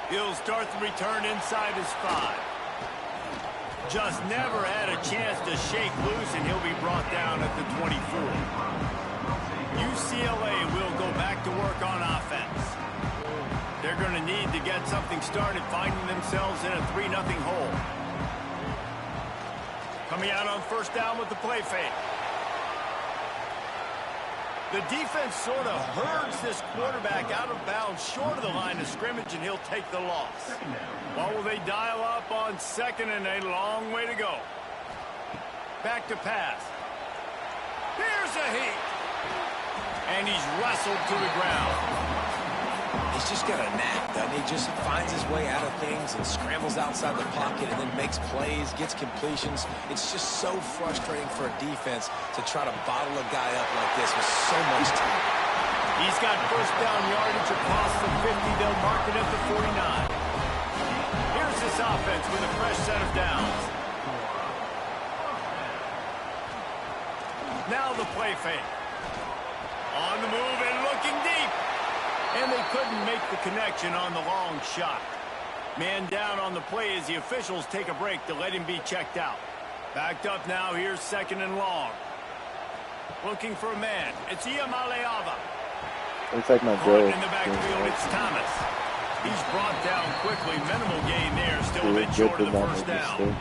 He'll start the return inside his 5. Just never had a chance to shake loose, and he'll be brought down at the 24. UCLA will go back to work on offense. They're going to need to get something started, finding themselves in a 3-0 hole. Coming out on first down with the play fake. The defense sort of herds this quarterback out of bounds short of the line of scrimmage, and he'll take the loss. What will they dial up on second, and a long way to go? Back to pass. Here's a heat. And he's wrestled to the ground. He's just got a knack, doesn't he? Just finds his way out of things and scrambles outside the pocket and then makes plays, gets completions. It's just so frustrating for a defense to try to bottle a guy up like this with so much time. He's got first down yardage across the 50. They'll mark it at the 49. Here's this offense with a fresh set of downs. Now the play fake. On the move and looking deep. And they couldn't make the connection on the long shot. Man down on the play as the officials take a break to let him be checked out. Backed up now. Here's second and long. Looking for a man. It's Iamaleava. Looks like my Caught in the backfield. It's Thomas. He's brought down quickly. Minimal gain there. Still a bit short of the first down.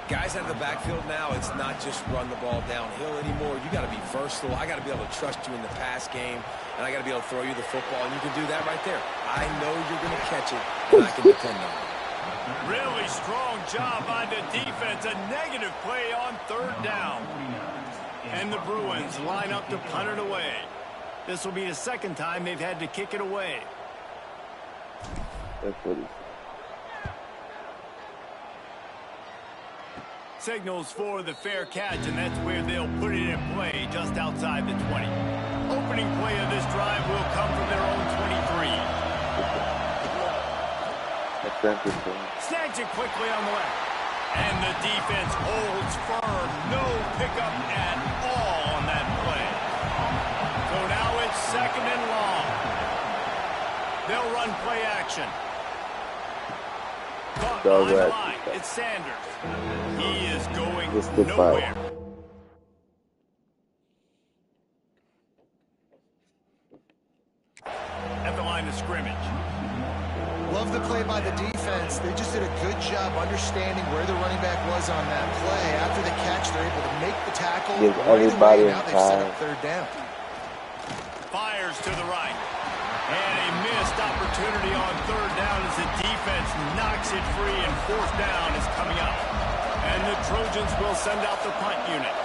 Guys out of the backfield now, it's not just run the ball downhill anymore. You got to be versatile. I got to be able to trust you in the pass game, and I got to be able to throw you the football, and you can do that right there. I know you're going to catch it, and I can depend on it. Really strong job by the defense. A negative play on third down. And the Bruins line up to punt it away. This will be the second time they've had to kick it away. That's what Signals for the fair catch, and that's where they'll put it in play just outside the 20. Opening play of this drive will come from their own 23. Snags it quickly on the left. And the defense holds firm. No pickup at all on that play. So now it's 2nd and long. They'll run play action. Caught behind the line. It's Sanders. He is going nowhere. At the line of scrimmage. Love the play by the defense. They just did a good job understanding where the running back was on that play. After the catch, they're able to make the tackle. Give right everybody away. Now they've set up 3rd down. Fires to the right. And a missed opportunity on 3rd down as the defense knocks it free, and 4th down is coming up. And the Trojans will send out the punt unit.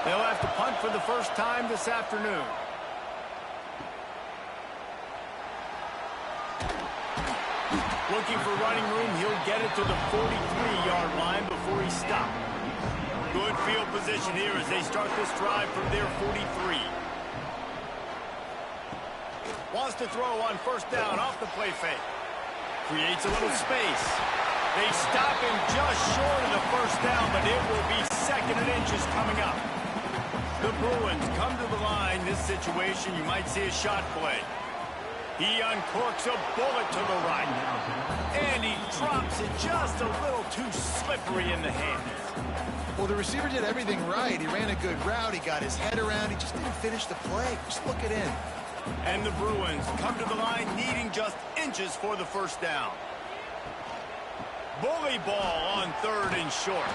They'll have to punt for the first time this afternoon. Looking for running room, he'll get it to the 43-yard line before he stopped. Good field position here as they start this drive from their 43. Wants to throw on 1st down off the play fake. Creates a little space. They stop him just short of the 1st down, but it will be 2nd and inches coming up. The Bruins come to the line. This situation, you might see a shot play. He uncorks a bullet to the right. And he drops it just a little too slippery in the hands. Well, the receiver did everything right. He ran a good route. He got his head around. He just didn't finish the play. Just look it in. And the Bruins come to the line needing just inches for the 1st down. Bully ball on 3rd and short.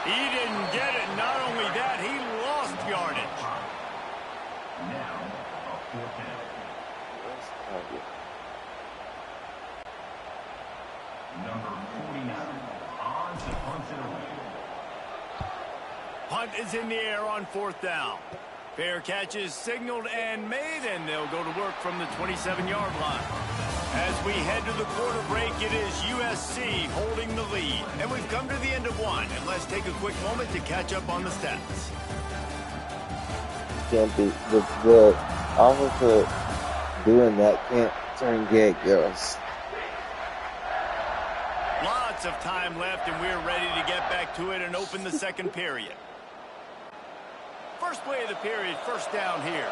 He didn't get it. Not only that, he lost yardage. Now, a 4th down. Number 49 on to punt it away. Punt is in the air on 4th down. Fair catch is signaled and made, and they'll go to work from the 27-yard line. As we head to the quarter break, it is USC holding the lead. And we've come to the end of one, and let's take a quick moment to catch up on the stats. Can't be the officer doing that can't turn gay girls. Lots of time left, and we're ready to get back to it and open the 2nd period. First play of the period, 1st down here.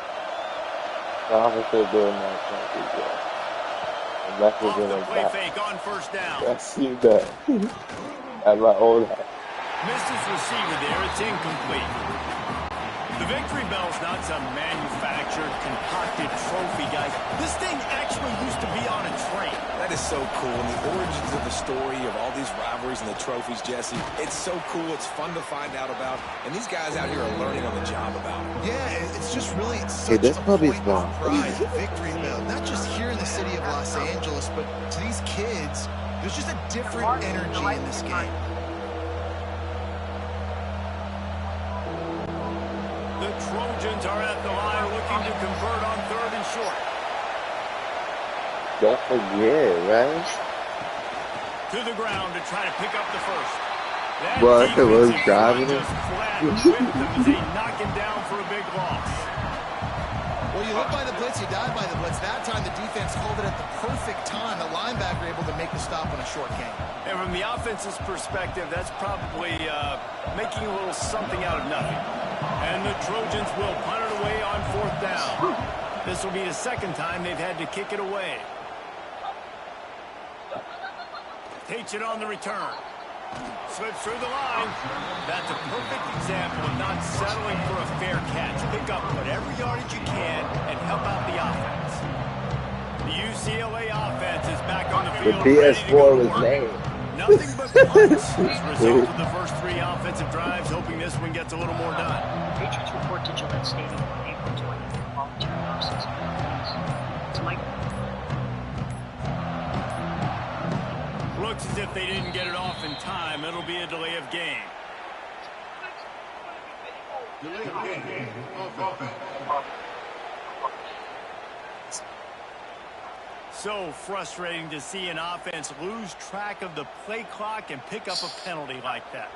The officer doing that can't be good. Unless we're Off doing the play that. fake on 1st down. I see that. At my old house. Misses receiver there. It's incomplete. The victory bell's not some manufactured, concocted trophy, guys. This thing actually used to be on a train. That is so cool. And the origins of the story of all these rivalries and the trophies, Jesse, it's so cool. It's fun to find out about. And these guys out here are learning on the job about it. Yeah, it's just really such this a puppy's point gone. of pride, victory bell. Not just here in the city of Los Angeles, but to these kids, there's just a different energy in this game. The Trojans are at the line looking to convert on 3rd and short. Don't forget, right? To the ground to try to pick up the 1st. That But it was defensive driving front him. just flat whipped them as they knock him down for a big loss. Well, you live by the blitz, you die by the blitz. That time the defense called it at the perfect time. The linebacker able to make the stop on a short gain. And from the offense's perspective, that's probably making a little something out of nothing. And the Trojans will punt it away on 4th down. This will be the 2nd time they've had to kick it away. Takes it on the return. Slips through the line. That's a perfect example of not settling for a fair catch. Pick up whatever yardage you can and help out the offense. The UCLA offense is back on the The field. ready to go PS4 to was work. made. Nothing but punts as a result of the first 3 offensive drives, hoping this one gets a little more done. Patriots report to Gillette Stadium on April 20th. Volunteer nurses. Tonight. Looks as if they didn't get it off in time. It'll be a delay of game. So frustrating to see an offense lose track of the play clock and pick up a penalty like that.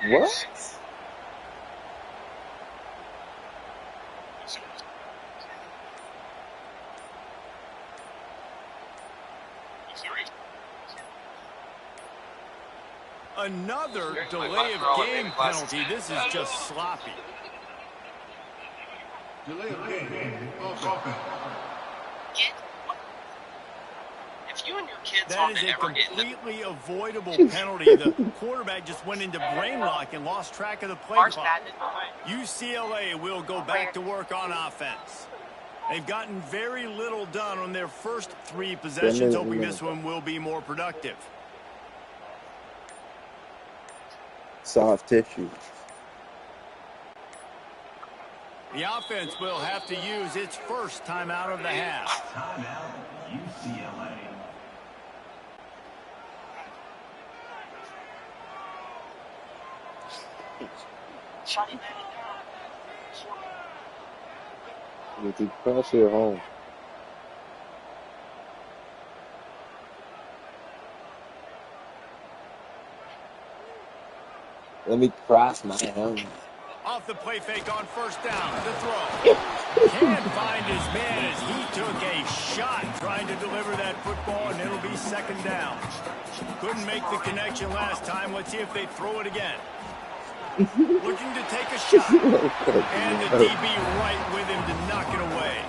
What? Another delay of game penalty. This is just sloppy. Delay of game. Offense. If you and your kids That aren't is a ever in the completely avoidable penalty. The quarterback just went into brain lock and lost track of the play clock. UCLA will go back to work on offense. They've gotten very little done on their first 3 possessions, hoping this one will be more productive. Soft tissue. The offense will have to use its first timeout of the half. Timeout, UCLA. You keep pressure home. Let me cross my home. Off the play fake on first down. The throw. Can't find his man as he took a shot trying to deliver that football, and it'll be second down. Couldn't make the connection last time. Let's see if they throw it again. Looking to take a shot. And the DB right with him to knock it away.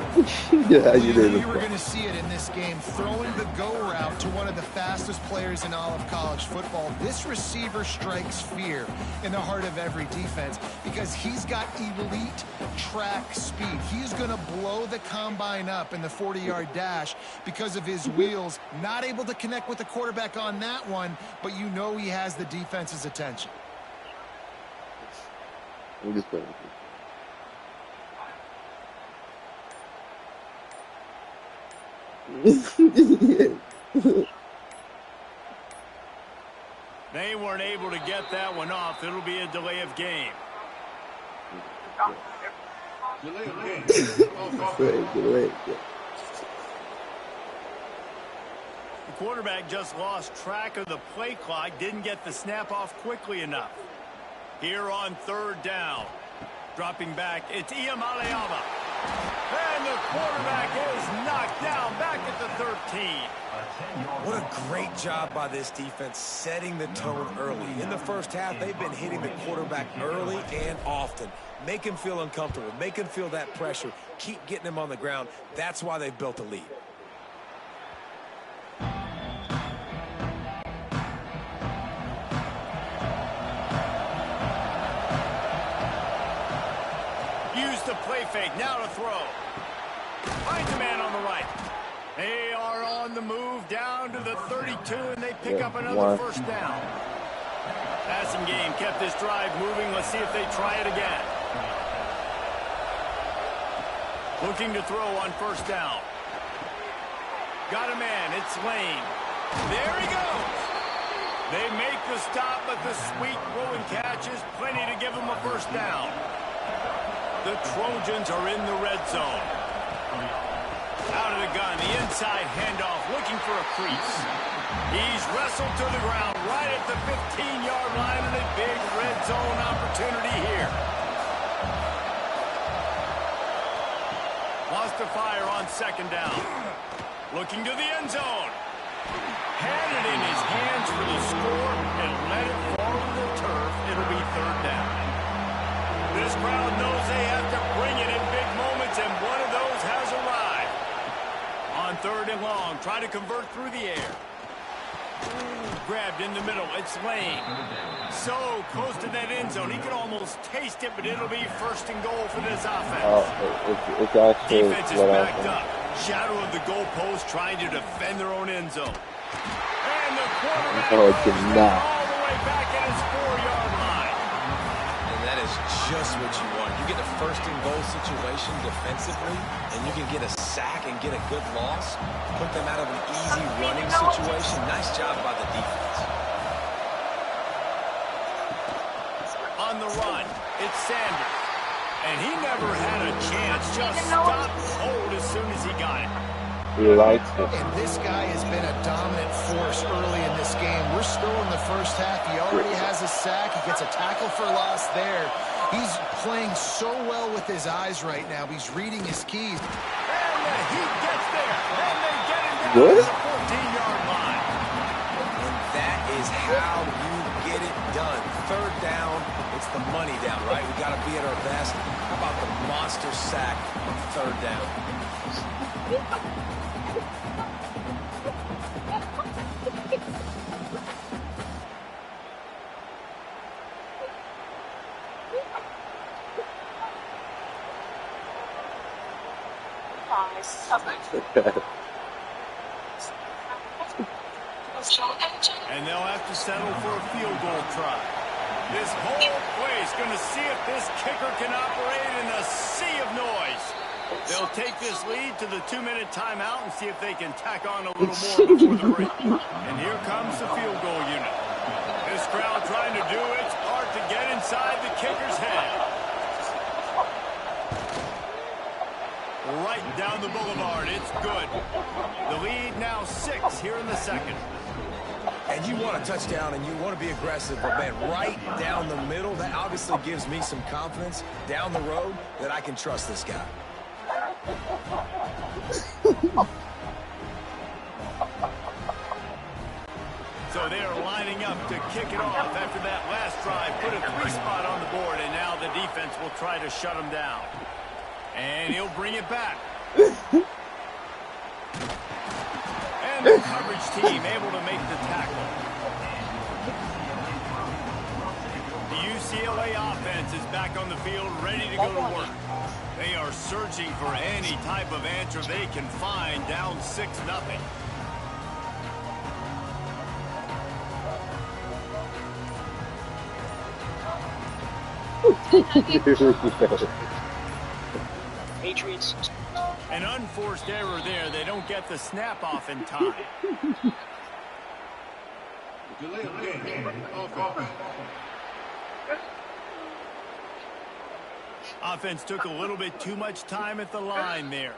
Yeah, you were going to see it in this game. Throwing the go route to one of the fastest players in all of college football. This receiver strikes fear in the heart of every defense because he's got elite track speed. He's going to blow the combine up in the 40-yard dash because of his wheels. Not able to connect with the quarterback on that one, but you know he has the defense's attention. They weren't able to get that one off. It'll be a delay of game. Delay of game. The quarterback just lost track of the play clock, didn't get the snap off quickly enough. Here on third down. Dropping back, it's Iamaleava. And the quarterback is knocked down back at the 13. What a great job by this defense setting the tone early. In the first half, they've been hitting the quarterback early and often. Make him feel uncomfortable. Make him feel that pressure. Keep getting him on the ground. That's why they've built a lead. Play fake, now to throw. Finds a man on the right. They are on the move down to the 32, and they pick up another first down. Passing game kept this drive moving. Let's see if they try it again. Looking to throw on first down. Got a man, it's Lane. There he goes. They make the stop, but the sweet throw and catch is plenty to give them a first down. The Trojans are in the red zone. Out of the gun, the inside handoff, looking for a crease. He's wrestled to the ground right at the 15-yard line, and a big red zone opportunity here. Lost the fire on second down. Looking to the end zone. Had it in his hands for the score and let it fall to the turf. It'll be third down. This crowd knows they have to bring it in big moments, and one of those has arrived. On third and long, try to convert through the air. Grabbed in the middle, it's Lane. So close to that end zone, he can almost taste it, but it'll be first and goal for this offense. It's actually defense is backed up. Shadow of the goalpost trying to defend their own end zone. And the quarterback goes all the way back at his 4-yard line. That is just what you want. You get a first and goal situation defensively, and you can get a sack and get a good loss. Put them out of an easy running situation. Nice job by the defense. On the run, it's Sanders. And he never had a chance. Just stopped cold as soon as he got it. He likes it. And this guy has been a dominant force early in this game. We're still in the first half. He already has a sack. He gets a tackle for loss there. He's playing so well with his eyes right now. He's reading his keys. And the heat gets there. And they get him Good? 14-yard line. And that is how you get it done. Third down, it's the money down, right? We got to be at our best. How about the monster sack on third down? And they'll have to settle for a field goal try. This whole play is going to see if this kicker can operate in a sea of noise. They'll take this lead to the 2-minute timeout and see if they can tack on a little more before the break. And here comes the field goal unit. This crowd trying to do its part to get inside the kicker's head. Right down the boulevard. It's good. The lead now 6 here in the second. And you want a touchdown and you want to be aggressive, but man, right down the middle, that obviously gives me some confidence down the road that I can trust this guy. So they are lining up to kick it off after that last drive. Put a 3-spot on the board, and now the defense will try to shut him down. And he'll bring it back. And the coverage team able to make the tackle. The UCLA offense is back on the field, ready to go to work. They are searching for any type of answer they can find, down 6-0. Patriots. An unforced error there. They don't get the snap off in time. Offense took a little bit too much time at the line there.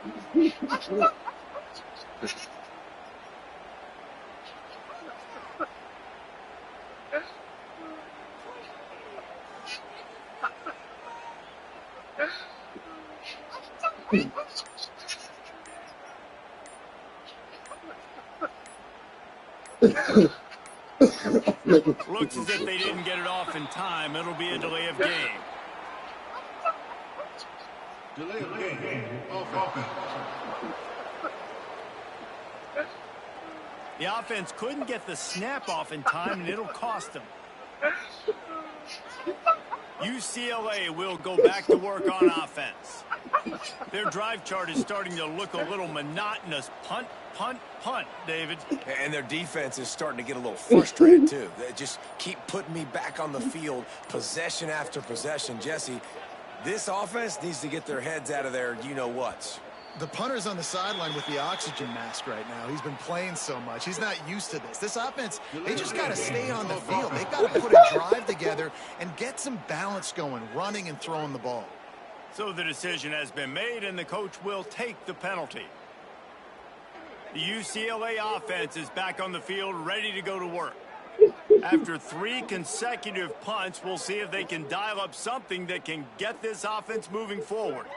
Looks as if they didn't get it off in time. It'll be a delay of game. Delay of game. Offense. The offense couldn't get the snap off in time, and it'll cost them. UCLA will go back to work on offense. Their drive chart is starting to look a little monotonous. Punt, punt, punt, David. And their defense is starting to get a little frustrated, too. They just keep putting me back on the field, possession after possession. Jesse, this offense needs to get their heads out of their you-know-whats. The punter's on the sideline with the oxygen mask right now. He's been playing so much. He's not used to this. This offense, they just got to stay on the field. They've got to put a drive together and get some balance going, running and throwing the ball. So the decision has been made, and the coach will take the penalty. The UCLA offense is back on the field, ready to go to work. After 3 consecutive punts, we'll see if they can dial up something that can get this offense moving forward.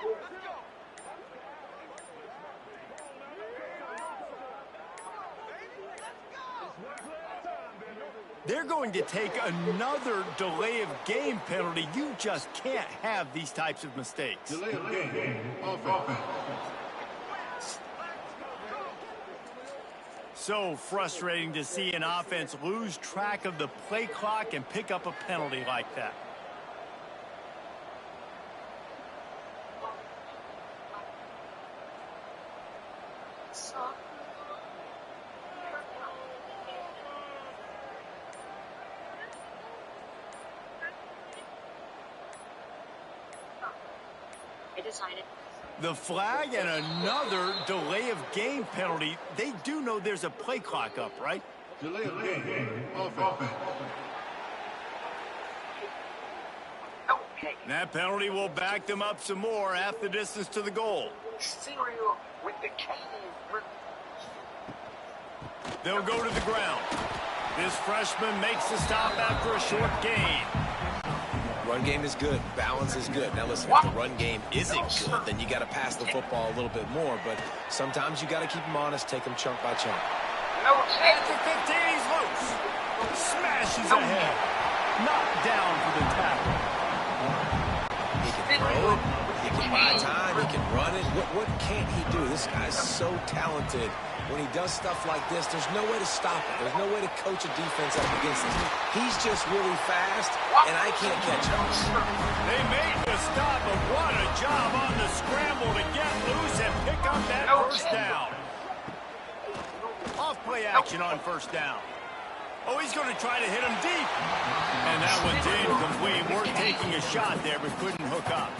They're going to take another delay of game penalty. You just can't have these types of mistakes. Delay of game. Offense. So frustrating to see an offense lose track of the play clock and pick up a penalty like that. The flag and another delay of game penalty. They do know there's a play clock up, right? Delay of game. Offense. That penalty will back them up some more, half the distance to the goal. Cereal with the cane. They'll go to the ground. This freshman makes the stop after a short gain. Run game is good. Balance is good. Now listen, if the run game isn't good, then you got to pass the football a little bit more. But sometimes you got to keep them honest, take them chunk by chunk. At the 15, he's loose. Smashes ahead. Knocked down for the tackle. He can throw it. He can buy time. He can run it. What can't he do? This guy's so talented. When he does stuff like this, there's no way to stop it. There's no way to coach a defense up against him. He's just really fast, and I can't catch him. They made the stop, but what a job on the scramble to get loose and pick up that first down. Off play action on first down. Oh, he's going to try to hit him deep. And that one's incomplete. We're taking a shot there, but couldn't hook up.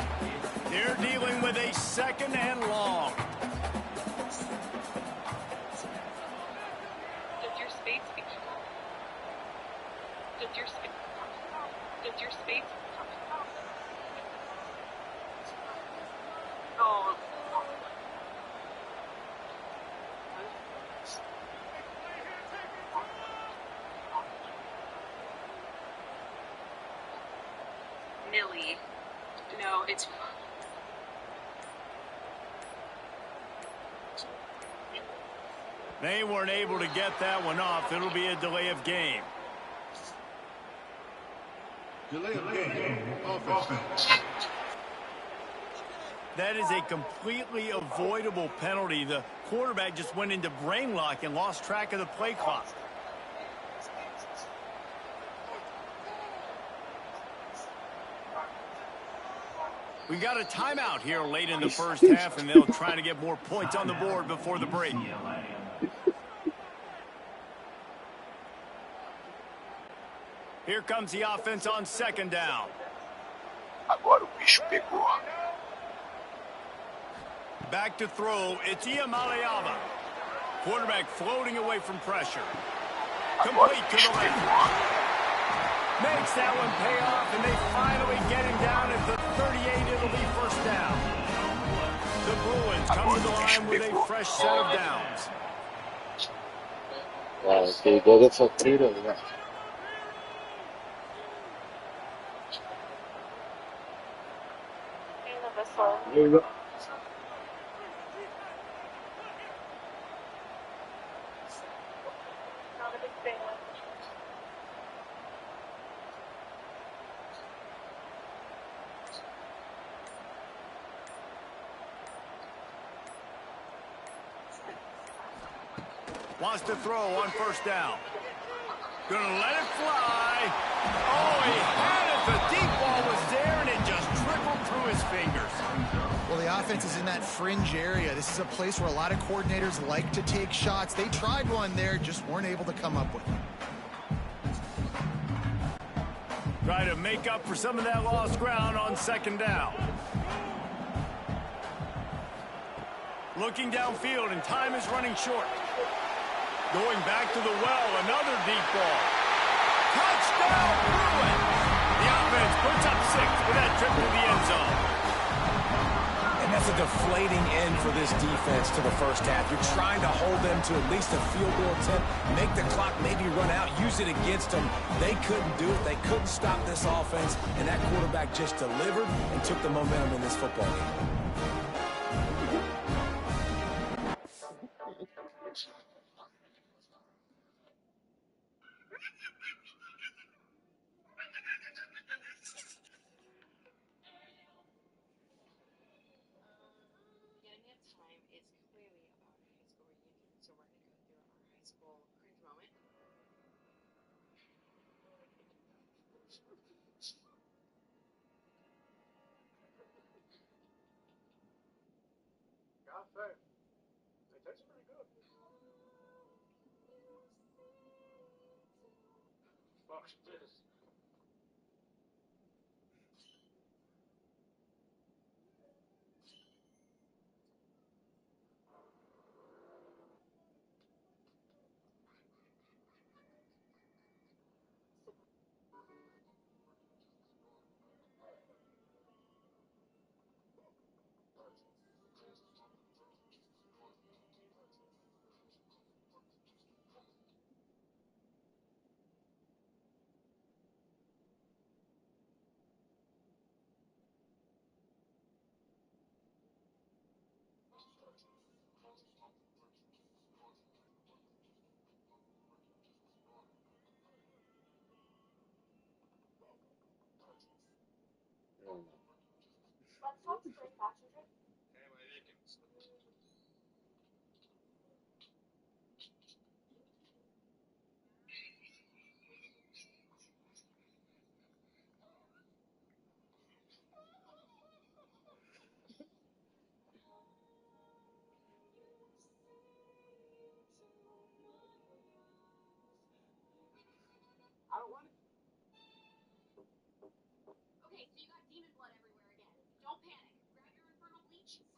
They're dealing with a second and long. Millie. No, it's... They weren't able to get that one off. It'll be a delay of game. Delay of game. Offense. That is a completely avoidable penalty. The quarterback just went into brain lock and lost track of the play clock. We got a timeout here late in the first half, and they'll try to get more points on the board before the break. Here comes the offense on second down. Agora o bicho pegou. Back to throw. It's Iamaleava. Quarterback floating away from pressure. Complete to the left. Makes that one pay off, and they finally get him down at the 38. It'll be first down. The Bruins come to the line with a fresh set of downs. Wow, que jogo sofrido, né? Wants to throw on first down. Gonna let it fly. Oh, he had it. The deep ball was there, and it just trickled through his fingers. Well, the offense is in that fringe area. This is a place where a lot of coordinators like to take shots. They tried one there, just weren't able to come up with it. Try to make up for some of that lost ground on second down. Looking downfield, and time is running short. Going back to the well, another deep ball. Touchdown, Bruins! The offense puts up 6 with that trip to the end zone. And that's a deflating end for this defense to the first half. You're trying to hold them to at least a field goal attempt, make the clock maybe run out, use it against them. They couldn't do it. They couldn't stop this offense, and that quarterback just delivered and took the momentum in this football game.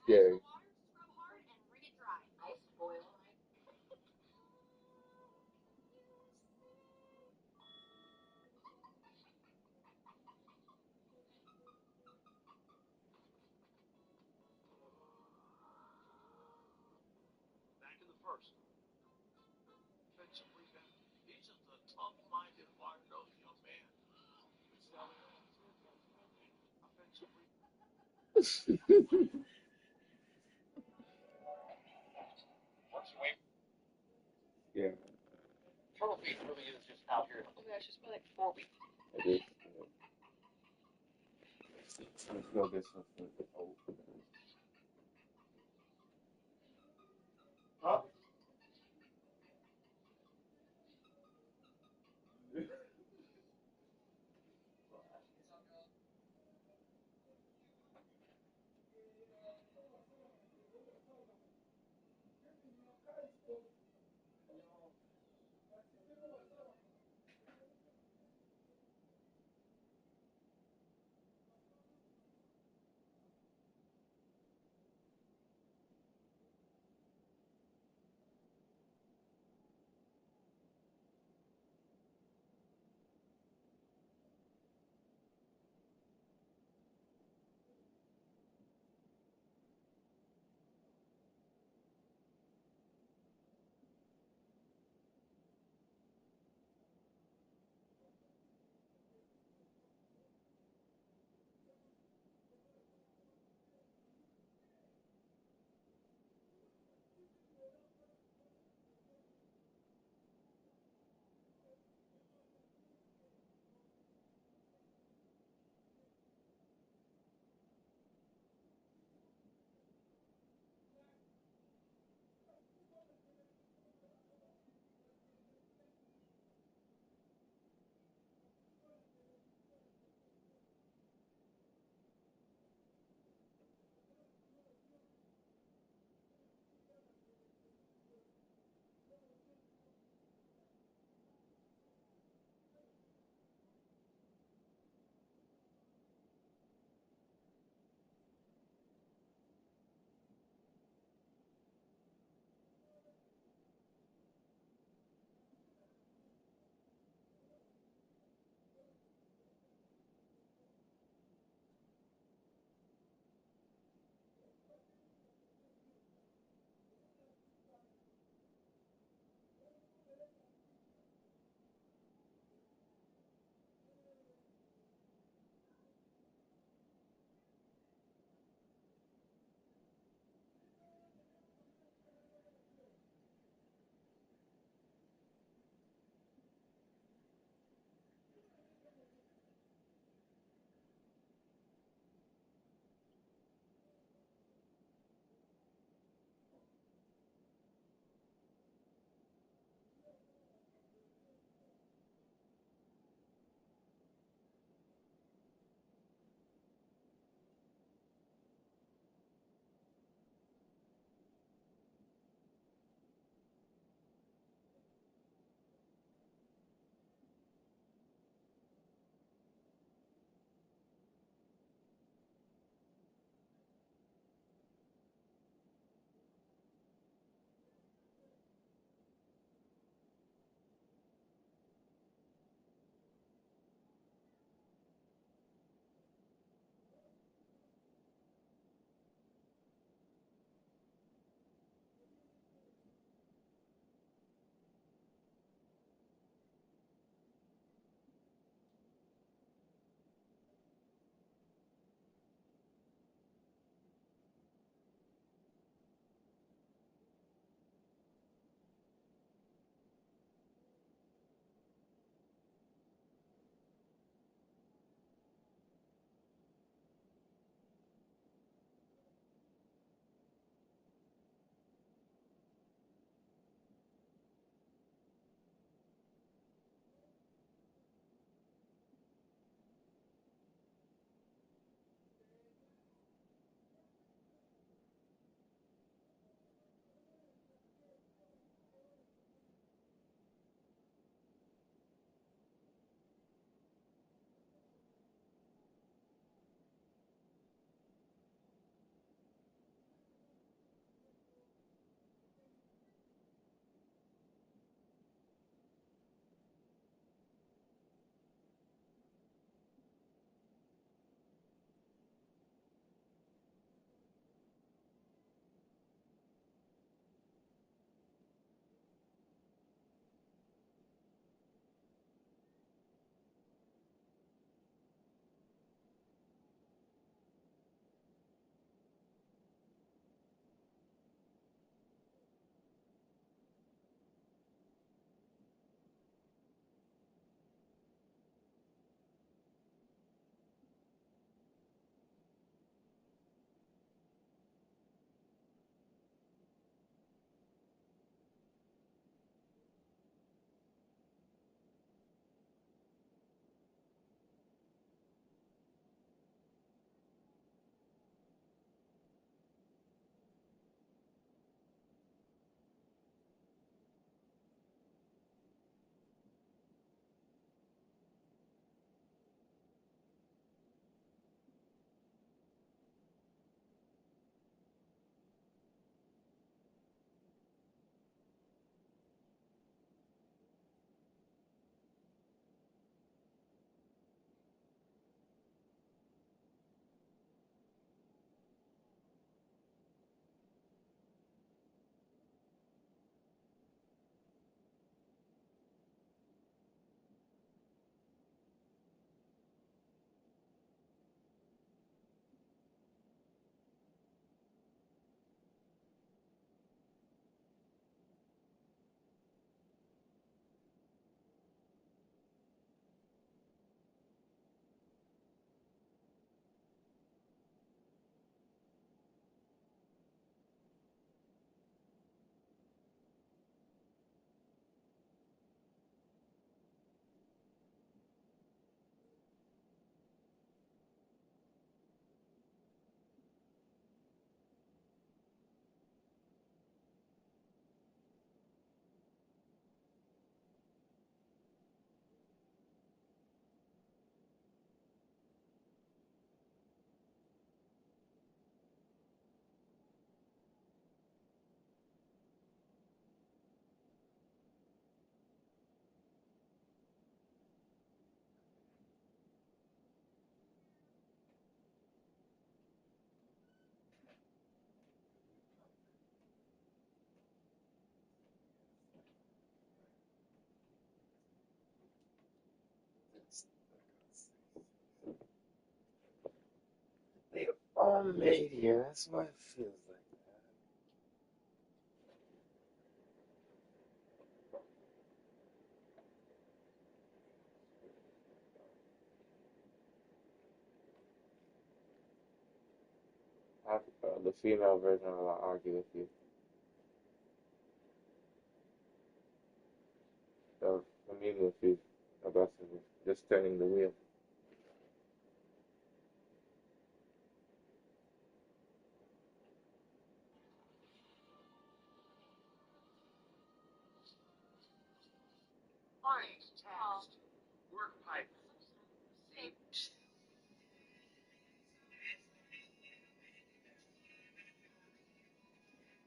Scary. Back in the first. Offensive rebound. He's just a tough-minded, hard-nosed young man. Offensive rebound. Once you wait. Yeah. Turtle Beach really is just out here. Oh my gosh, it's been like 4 weeks. It is. Let's go get some food. Oh. Huh? I'm made here. That's what it feels like. The female version will argue with you. So, I mean, with you about just turning the wheel. Find text. Work pipe. See?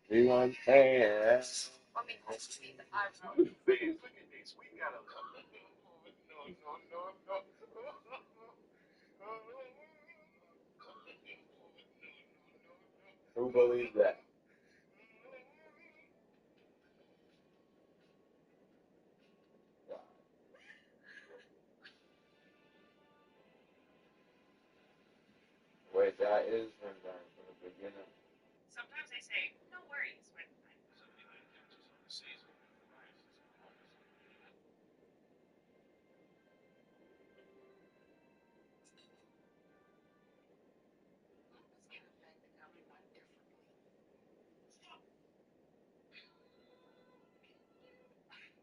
We want fans. I mean, I know. Fans, look at this. We got a. No. Who believes that? Wait, that is from the beginning. Sometimes I say, no worries, when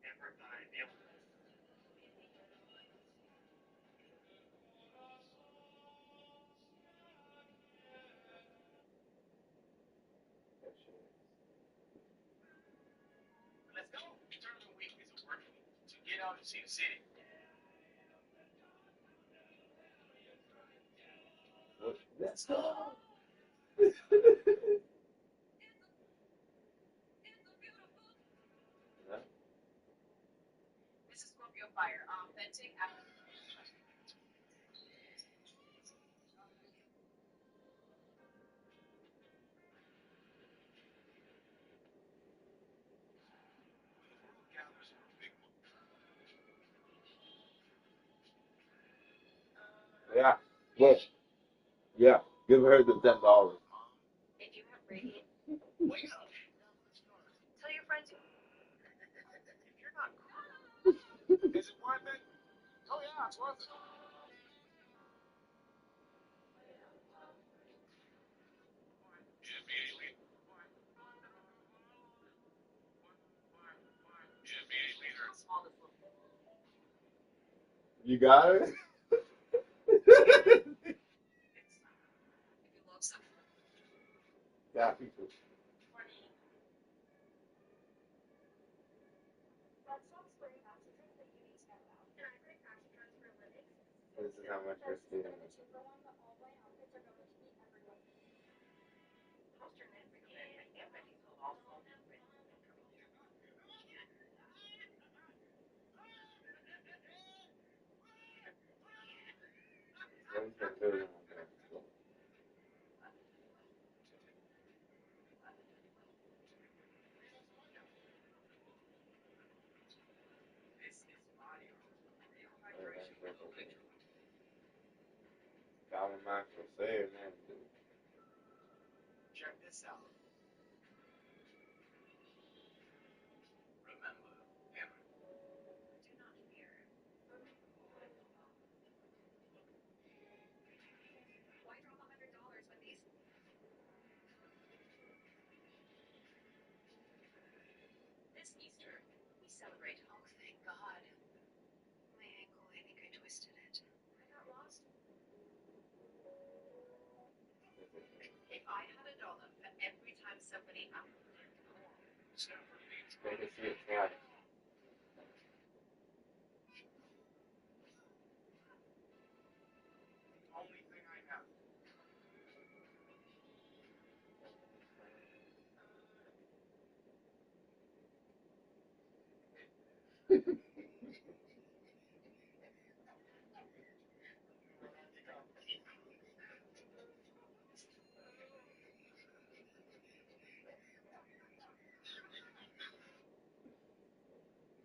never thought I'd be able to. Let's go. Tournament week is a work week to get out and see the city. Let's go. This is Scorpio Fire. Venting after. Yeah. Look. Yeah. Give her the $10. If you have radiant, tell your friends. If you're not cool, Is it worth it? Oh yeah, it's worth it. small this little. You got it? Yeah, people. This is how much we're stealing. Common man for sale, man. Check this out. Remember, Aaron. Do not fear. Why drop $100 when these? This Easter, we celebrate. Oh, thank God. My ankle, I think I twisted it. I got lost. If I had $1 for every time somebody out. They can see it twice. Only thing I have.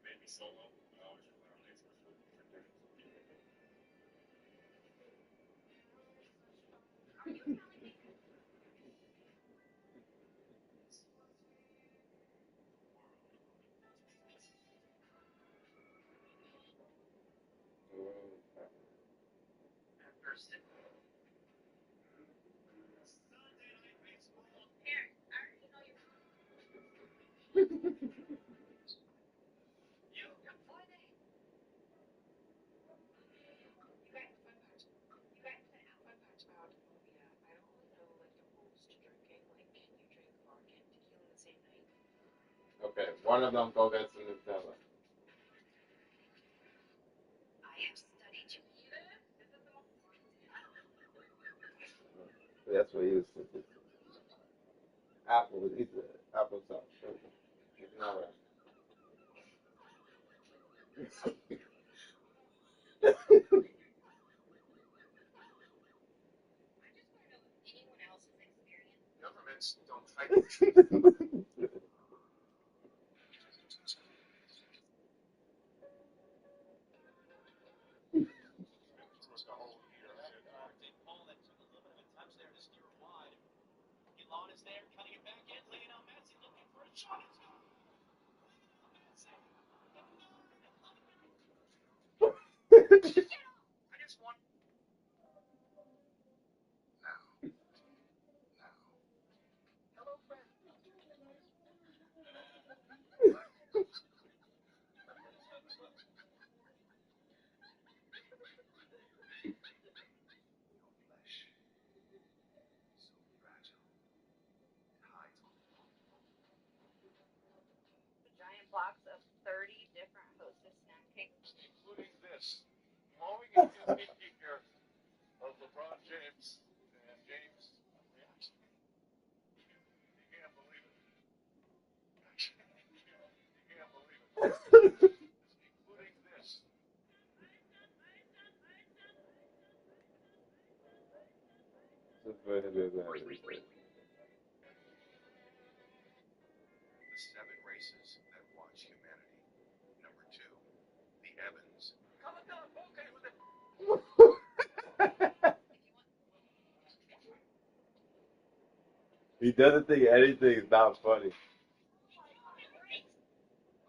Maybe solo. Are you telling me Okay, one of them go get some Nutella. That's what he was thinking. Apple, he's apple sauce. He's not right. Governments don't fight. Giant box of 30 different Hostess snack cakes. Including this. Blowing into the beaker of LeBron James and James reaction. You can't believe it. You can't believe it. Including this. Just go ahead and do that. The 7 races that watch humanity. Number 2, the Evans. Okay with it. He doesn't think anything is not funny.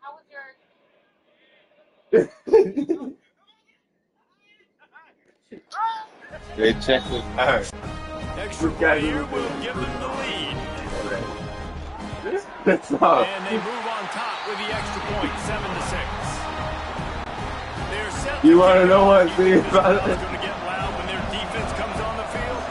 How was your... They checked it out. Extra point here will give them the lead. That's all. And they move on top with the extra point, 7-6. They're set. You want to know what thing about it? It's going to get loud when their defense comes on the field.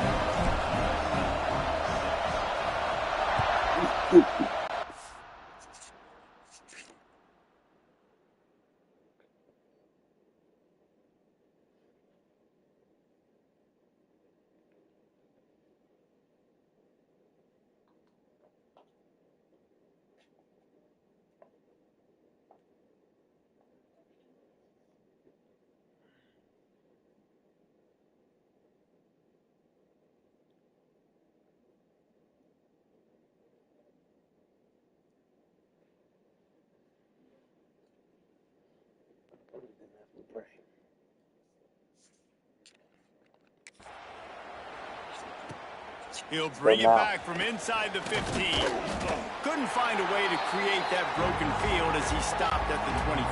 He'll bring it back from inside the 15. Couldn't find a way to create that broken field as he stopped at the 25.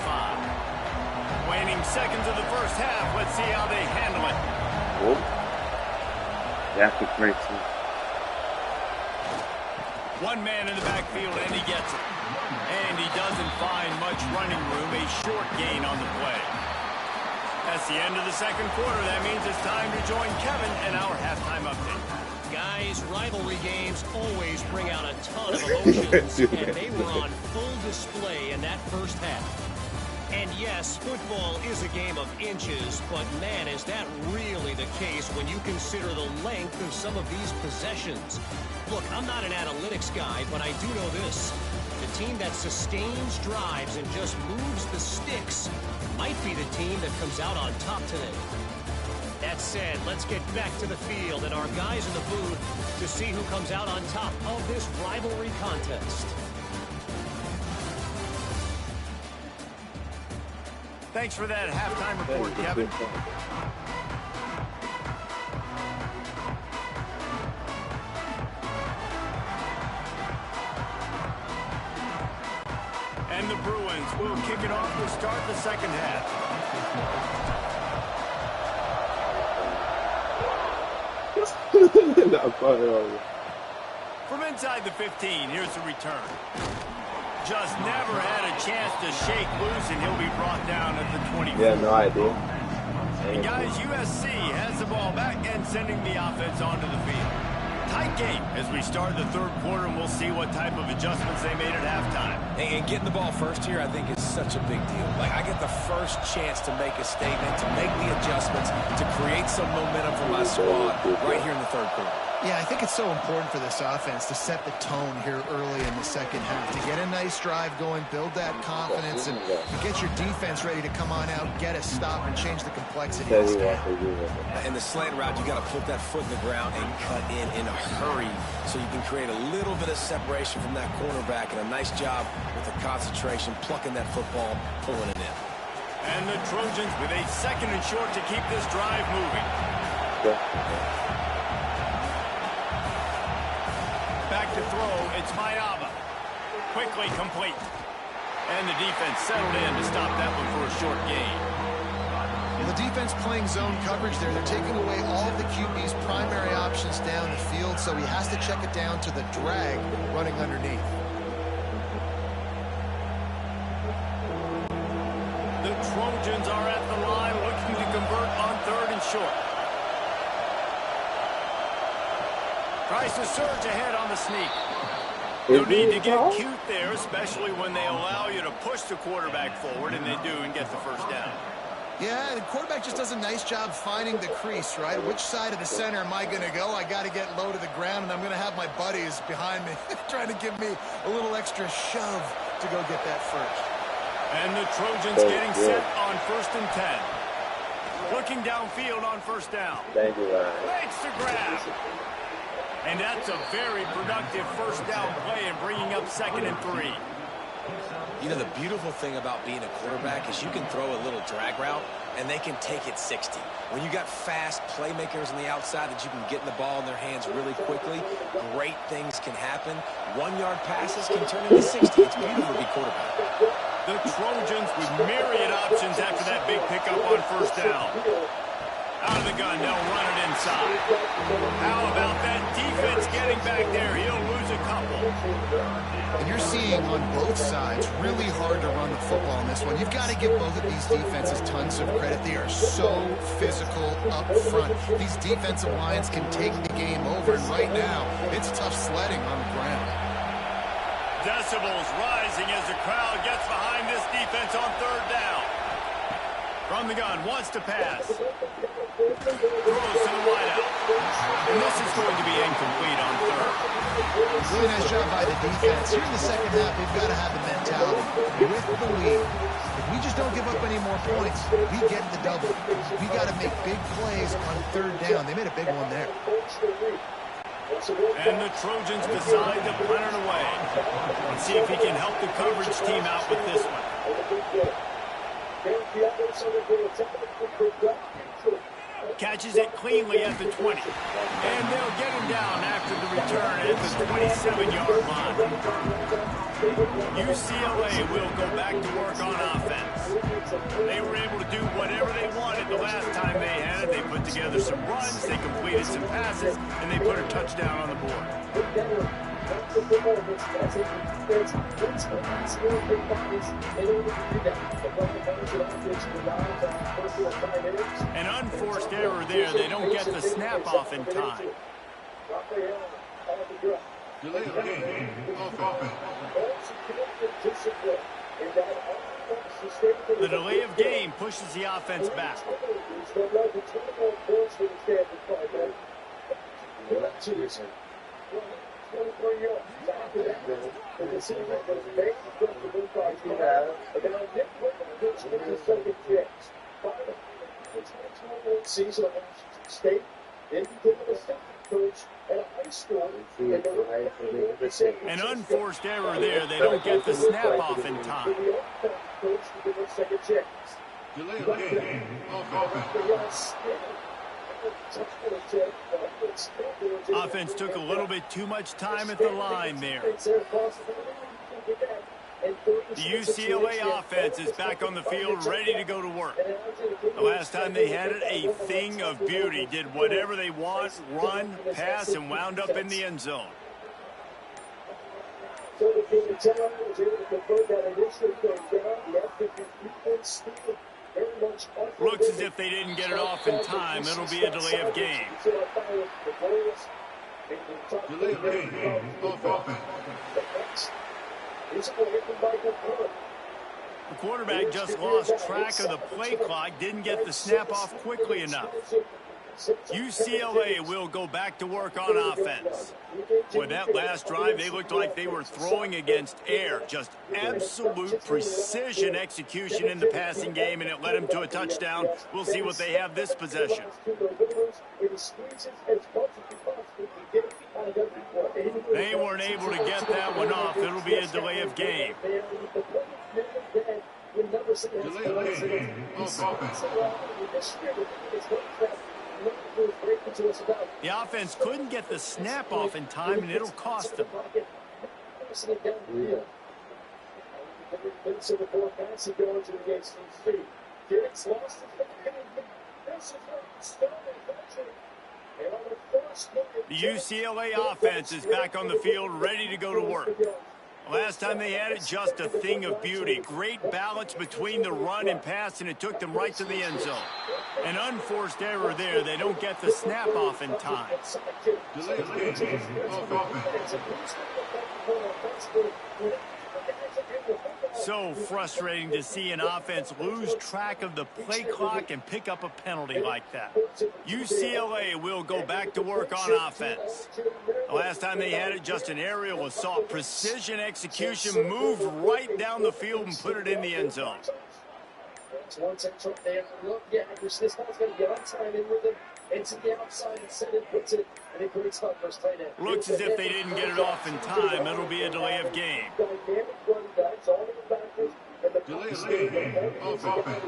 Waning seconds of the first half. Let's see how they handle it. Oh. That's a great team. One man in the backfield, and he gets it. And he doesn't find much running room. A short gain on the play. That's the end of the second quarter. That means it's time to join Kevin and our halftime update. Guys, rivalry games always bring out a ton of emotions, and they were on full display in that first half. And yes, football is a game of inches, but man, is that really the case when you consider the length of some of these possessions. Look, I'm not an analytics guy, but I do know this. The team that sustains drives and just moves the sticks might be the team that comes out on top today. That said, let's get back to the field and our guys in the booth to see who comes out on top of this rivalry contest. Thanks for that halftime report, Kevin. And the Bruins will kick it off to start the second half. Not funny. From inside the 15, here's the return. just never had a chance to shake loose, and he'll be brought down at the 24. Yeah, no idea. And guys, USC has the ball back and sending the offense onto the field. Tight game as we start the third quarter, and we'll see what type of adjustments they made at halftime. And getting the ball first here, I think, is such a big deal. Like, I get the first chance to make a statement, to make the adjustments, to create some momentum for my squad right here in the third quarter. Yeah, I think it's so important for this offense to set the tone here early in the second half, to get a nice drive going, build that confidence, and to get your defense ready to come on out, get a stop, and change the complexity of this game. In the slant route, you got to put that foot in the ground and cut in a hurry so you can create a little bit of separation from that cornerback, and a nice job with the concentration, plucking that football, pulling it in. And the Trojans with a second and short to keep this drive moving. Back to throw, it's Mayaba. Quickly complete. And the defense settled in to stop that one for a short gain. Well, the defense playing zone coverage there. They're taking away all of the QB's primary options down the field, so he has to check it down to the drag running underneath. The Trojans are at the line looking to convert on third and short. Tries to surge ahead on the sneak. No need to get cute there, especially when they allow you to push the quarterback forward, and they do, and get the first down. Yeah, the quarterback just does a nice job finding the crease, right? Which side of the center am I going to go? I got to get low to the ground, and I'm going to have my buddies behind me trying to give me a little extra shove to go get that first. And the Trojans getting set on 1st and 10. Looking downfield on first down. Thank you, Ryan. Makes the grab. And that's a very productive first down play and bringing up 2nd and 3. You know, the beautiful thing about being a quarterback is you can throw a little drag route, and they can take it 60. When you got fast playmakers on the outside that you can get the ball in their hands really quickly, great things can happen. 1-yard passes can turn into 60. It's beautiful to be quarterback. The Trojans with myriad options after that big pickup on first down. Out of the gun, they'll run it inside. How about that defense getting back there? He'll lose a couple. And you're seeing on both sides really hard to run the football in this one. You've got to give both of these defenses tons of credit. They are so physical up front. These defensive lines can take the game over, and right now, it's tough sledding on the ground. Decibels rising as the crowd gets behind this defense on third down. From the gun, wants to pass. Throws to the wideout. And this is going to be incomplete on third. Really nice job by the defense. Here in the second half, we've got to have the mentality with the lead. If we just don't give up any more points, we get the double. We got to make big plays on third down. They made a big one there. And the Trojans decide to punt it away. Let's see if he can help the coverage team out with this one. Catches it cleanly at the 20. And they'll get him down after the return at the 27-yard line. UCLA will go back to work on offense. They were able to do whatever they wanted the last time they had it. They put together some runs, they completed some passes, and they put a touchdown on the board. An unforced error there. They don't get the snap off in time. The delay of game pushes the offense back. Season of State, then became an assistant coach at a high school. An unforced error there. They don't get the snap off in time. Offense took a little bit too much time at the line there. The UCLA offense is back on the field, ready to go to work. The last time they had it, a thing of beauty. Did whatever they want, run, pass, and wound up in the end zone. Looks as if they didn't get it off in time. It'll be a delay of game. Delay of game of offense. The quarterback just lost track of the play clock, didn't get the snap off quickly enough. UCLA will go back to work on offense. With that last drive, they looked like they were throwing against air. Just absolute precision execution in the passing game, and it led them to a touchdown. We'll see what they have this possession. They weren't able to get that one off. It'll be a delay of game. Delay of game of offense. The offense couldn't get the snap off in time, and it'll cost them. The UCLA offense is back on the field, ready to go to work. Last time they had it, just a thing of beauty. Great balance between the run and pass, and it took them right to the end zone. An unforced error there. They don't get the snap off in time. Delay of game of offense. So frustrating to see an offense lose track of the play clock and pick up a penalty like that. UCLA will go back to work on offense. The last time they had it, just an aerial assault. Precision execution, moved right down the field and put it in the end zone. Looks as if they didn't get it off in time. It'll be a delay of game. Delay of game of offense.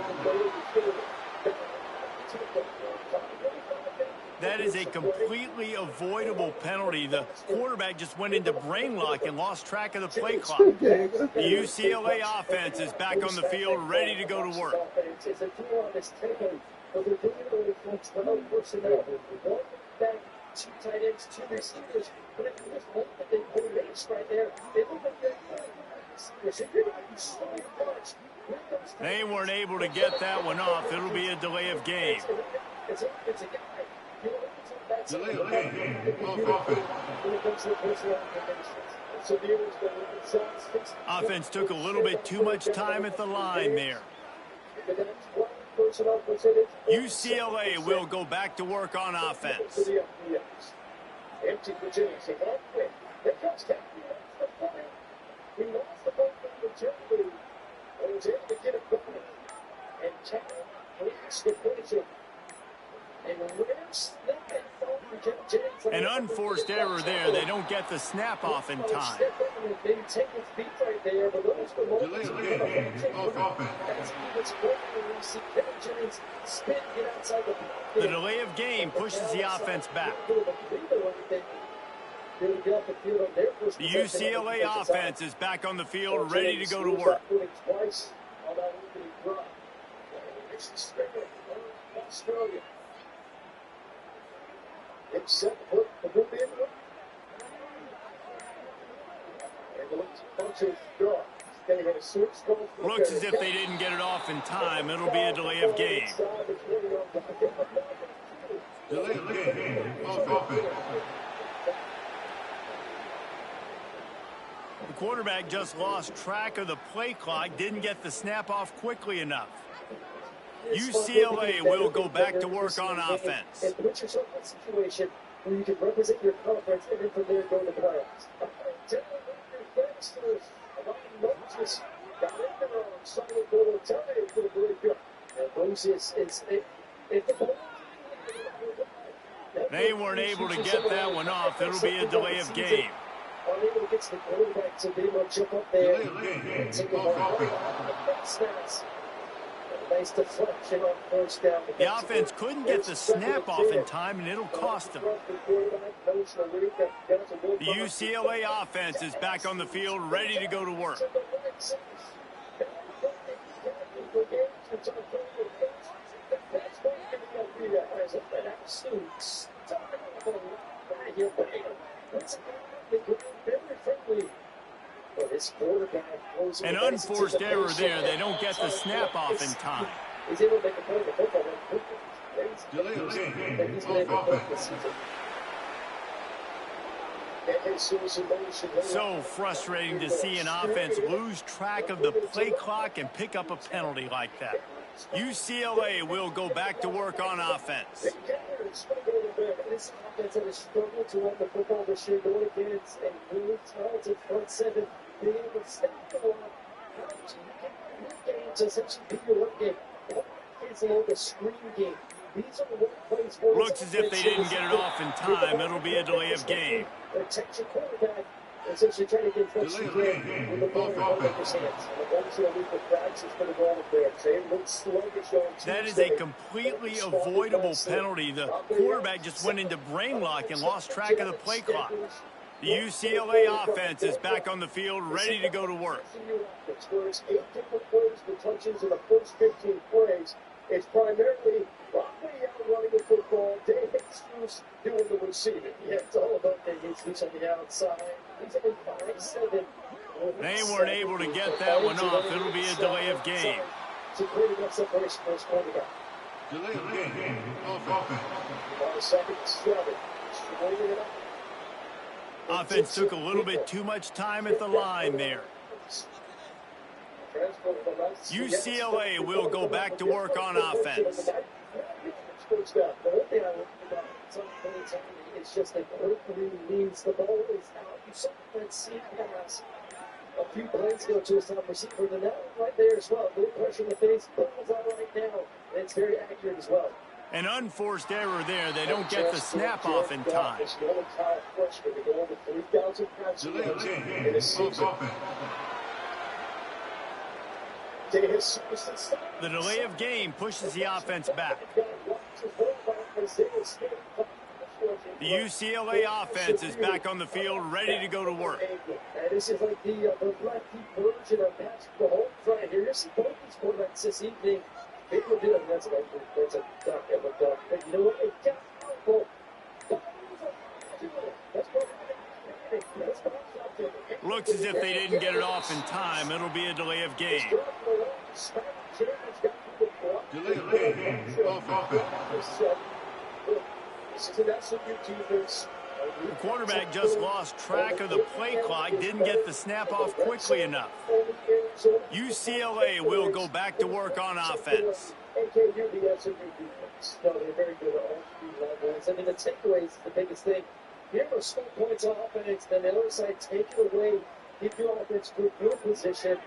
That is a completely avoidable penalty. The quarterback just went into brain lock and lost track of the play clock. The UCLA offense is back on the field, ready to go to work. They weren't able to get that one off. It'll be a delay of game. Delay of game of offense. Offense took a little bit too much time at the line there. UCLA will go back to work on offense. An unforced error there. They don't get the snap off in time. Delay of game of offense. The delay of game pushes the offense back. The UCLA offense is back on the field, ready to go to work. Looks as if they didn't get it off in time. It'll be a delay of game. Delay of game of offense. The quarterback just lost track of the play clock, didn't get the snap off quickly enough. UCLA will go back to work on offense. And put yourself in a situation where you can represent your conference and then from there go to the playoffs. They weren't able to get that one off. It'll be a delay of game. Unable to get the quarterback to be able to jump up there and take a ball. Nice deflection on first down. The offense couldn't get the snap off in time, and it'll cost them. The UCLA offense is back on the field, ready to go to work. This quarterback throws An unforced error there. They don't get the snap off in time. He's able to make a play with the football. That he's been able to play this season. So frustrating to see an offense lose track of the play clock and pick up a penalty like that. UCLA will go back to work on offense. This offense has struggled to run the football this year, going against a really talented front seven, being able to stop the run. How do you get your game to essentially be your run game? It's like a screen game. These are the work plays for Looks as if they didn't get it off in time. It'll be a delay of game. Protect your quarterback. Essentially trying to get what you can with the ball in one of his hands. And the ball's going to leave the cracks. It's going to go on there. They look sluggish on Tuesday. That is a completely avoidable penalty. The quarterback just went into brain lock and lost track of the play clock. The UCLA offense is back on the field, ready to go to work. There's 8 different plays for touches in the first 15 plays. It's primarily Ryley running the football, Dave Jesus doing the receiving. Yeah, it's all about Dave Jesus on the outside. He's only 5'7". They weren't able to get that one off. It'll be a delay of game. It's a great enough separation for his quarterback. Delay of game. On the second and 7. Swinging it up. Offense took a little bit too much time at the line there. UCLA will go back to work on offense. It's just that Berkeley leaves the ball is out. You saw that seam pass a few plays ago to his top receiver. And that one right there as well. No pressure in the face. Ball's out right now. And it's very accurate as well. An unforced error there. They don't get the snap off in time. The delay of game pushes the offense back. The UCLA offense is back on the field, ready to go to work. This is like the lefty version of Patrick Mahomes right here. Here's both these quarterbacks this evening. Maybe we'll do that. That's a duck of a duck. But you know what? It got powerful. Looks as if they didn't get it off in time. It'll be a delay of game. Delay of game. The quarterback just lost track of the play clock, didn't get the snap off quickly enough. UCLA will go back to work on offense. They're very good at all 3 levels. I mean, the takeaway is the biggest thing. Here are score points on offense, then the other side take it away, give your offense to a good position.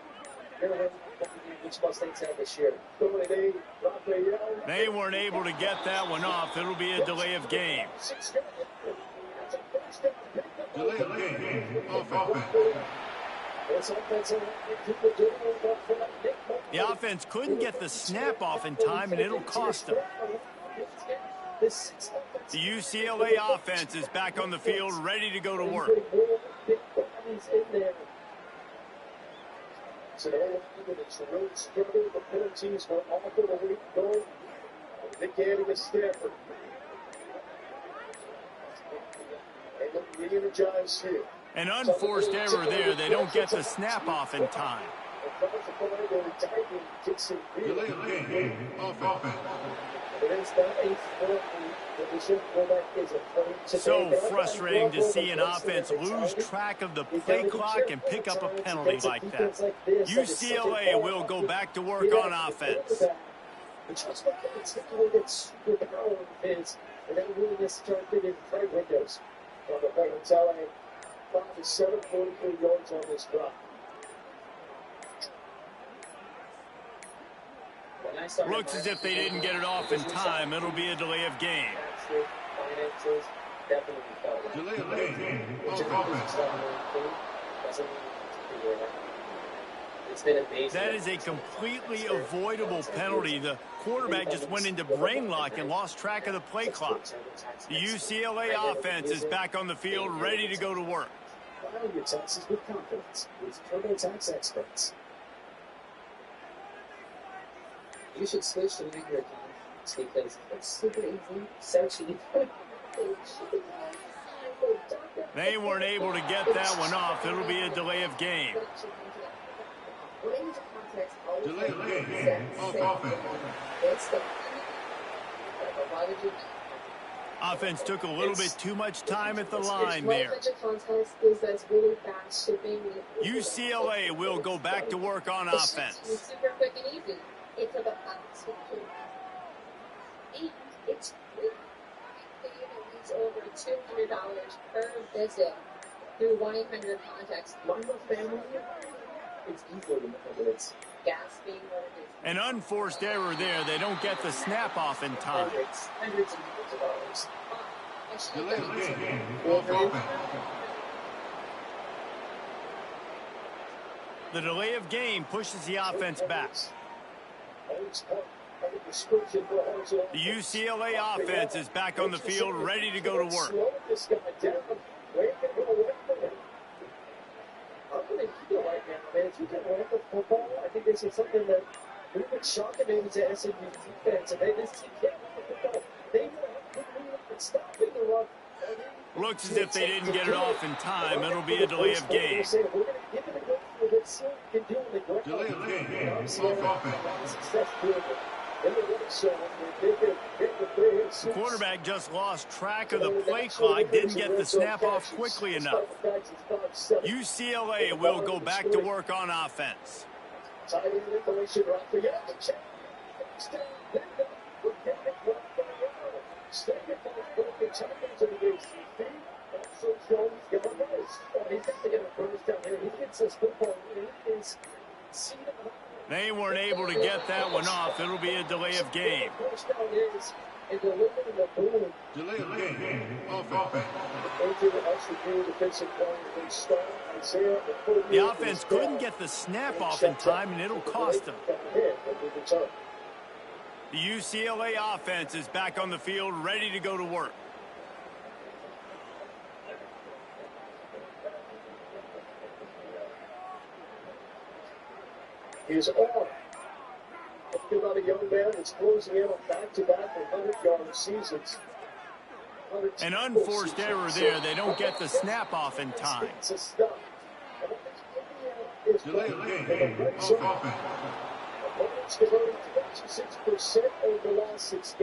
Which Mustangs have this year. They weren't able to get that one off. It'll be a delay of game. Delay of game. The offense couldn't get the snap off in time, and it'll cost them. The UCLA offense is back on the field, ready to go to work. So it's a road struggle. The penalties were awful the week ago. Nick Gannon and Stanford. They look re-energized here. An unforced error there. They don't get the snap off in time. Delay of game. So frustrating to see an offense lose track of the play clock and pick up a penalty like that. UCLA will go back to work on offense. Just like the particular that's superpower is, and then willingness to try to fit in trade windows. On the point of telling 5 to 743 yards on this drive. Looks as if they didn't get it off in time. It'll be a delay of game. Delay of game. That is a completely avoidable penalty. The quarterback just went into brain lock and lost track of the play clock. The UCLA offense is back on the field, ready to go to work. File your taxes with confidence with TurboTax experts. You should switch to your account because it's super easy. So cheap. They weren't able to get that one off. It'll be a delay of game. Delay of game. Offense. Offense took a little bit too much time at the line there. UCLA will go back to work on offense. Super quick and easy. It's about and it's free. It's over $200 per visit through 1-800-CONTACTS. It's easier than it's Gas being what it is. An unforced error there. They don't get the snap off in time. hundreds of dollars. Delay of game. Offense. The delay of game pushes the offense back. The UCLA offense is back on the field, ready to go to work. I'm going to feel right now, man. If you can run the football, I think this is something that we've been shocking maybe to SMU defense. And they just can't run the football. They were stopping the run. Looks as if they didn't get it off in time. It'll be a delay of game. We're going to give it a go for it. See what we can do in the ground. Delay of game. The quarterback just lost track of the play clock, didn't get the snap off quickly enough. UCLA will go back to work on offense. They weren't able to get that one off. It'll be a delay of game. Delay of game. Offense. The offense couldn't get the snap off in time, and it'll cost them. The UCLA offense is back on the field, ready to go to work. Is on. Talking about a young man that's closing in on back-to-back 100-yard seasons. An unforced error there. They don't get the snap off in time. Delay of game. Offense.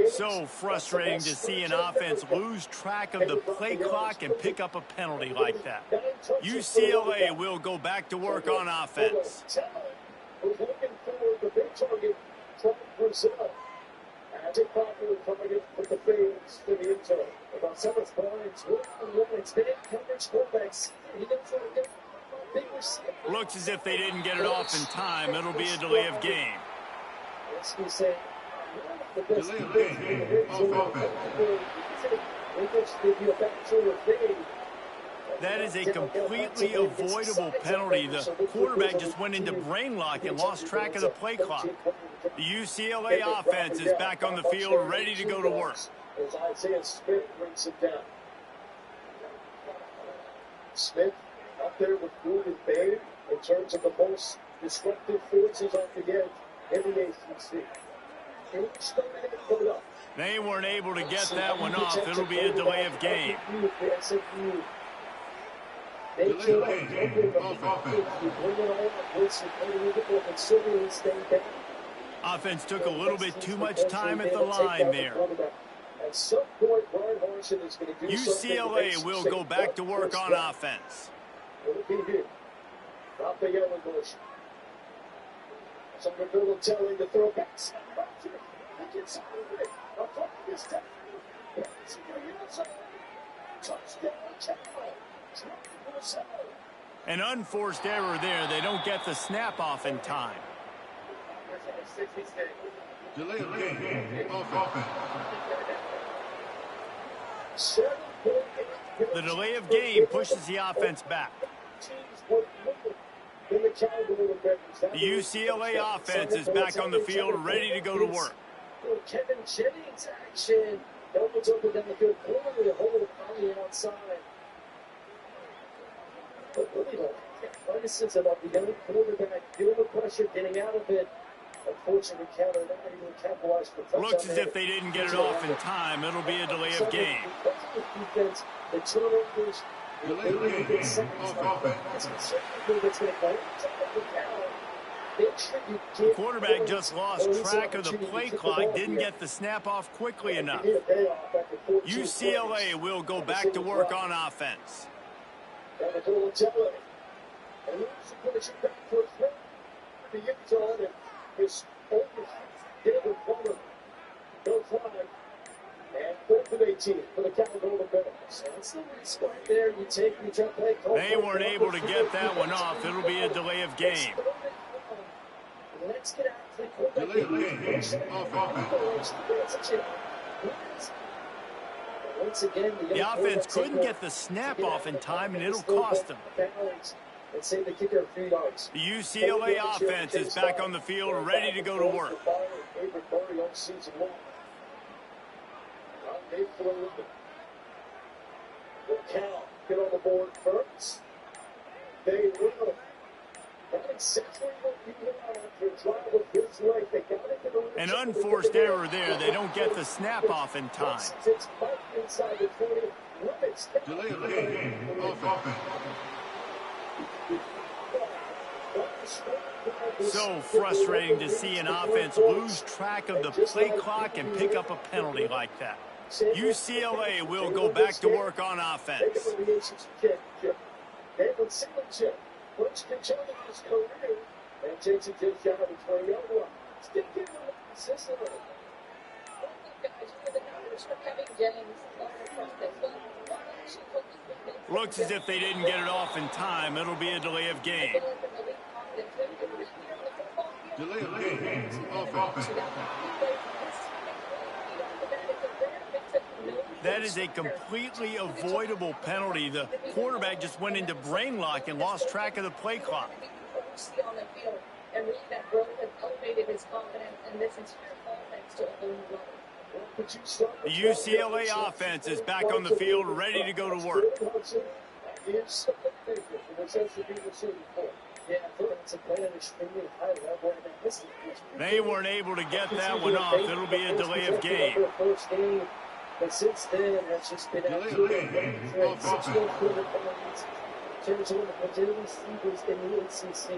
So frustrating to see an offense lose track of the play clock and pick up a penalty like that. UCLA will go back to work on offense. Was looking for the big target from Brazil. Magic Poplar target with the fades to the end zone. About 7 points. It's been in coverage fullbacks. He knows what to do. Big receiver. Looks as if they didn't get it off in time. It'll be a delay of game. Let's be saying, the best Delay of game. Offense. That is a completely avoidable penalty. The quarterback just went into brain lock and lost track of the play clock. The UCLA offense is back on the field, ready to go to work. As Isaiah Smith brings it down. Smith up there with Blue and Babe in terms of the most disruptive forces off the edge in the ACC. They weren't able to get that one off. It'll be a delay of game. Delay of game. Offense took a little bit too much time at the line there. UCLA will go back to work on offense. Telling to throw back. An unforced error there. They don't get the snap off in time. Delay of game. Offense. The delay of game pushes the offense back. The UCLA offense is back on the field, ready to go to work. Kevin Jennings action. Opens up down the field, pulling the hole on the outside. But really, Ferguson's about the young quarterback, feeling the pressure, getting out of it. Unfortunately, counter not able to capitalize for touchdown. Looks as if they didn't get it off in time. It'll be a delay of game. Defense, the turnovers, The quarterback just lost track of the play clock, didn't get the snap off quickly enough. UCLA will go back to work on offense. They weren't able to get that one off. It'll be a delay of game. The offense couldn't get the snap off in time, and it'll cost them. The UCLA offense is back on the field, ready to go to work. Get on the board first. They will. An unforced error there. They don't get the snap off in time. Delay of game. So frustrating to see an offense lose track of the play clock and pick up a penalty like that. UCLA will go back to work on offense. Looks as if they didn't get it off in time. It'll be a delay of game. Delay of game. Offense. That is a completely avoidable penalty. The quarterback just went into brain lock and lost track of the play clock. The UCLA offense is back on the field, ready to go to work. They weren't able to get that one off. It'll be a delay of game. But since then, has just been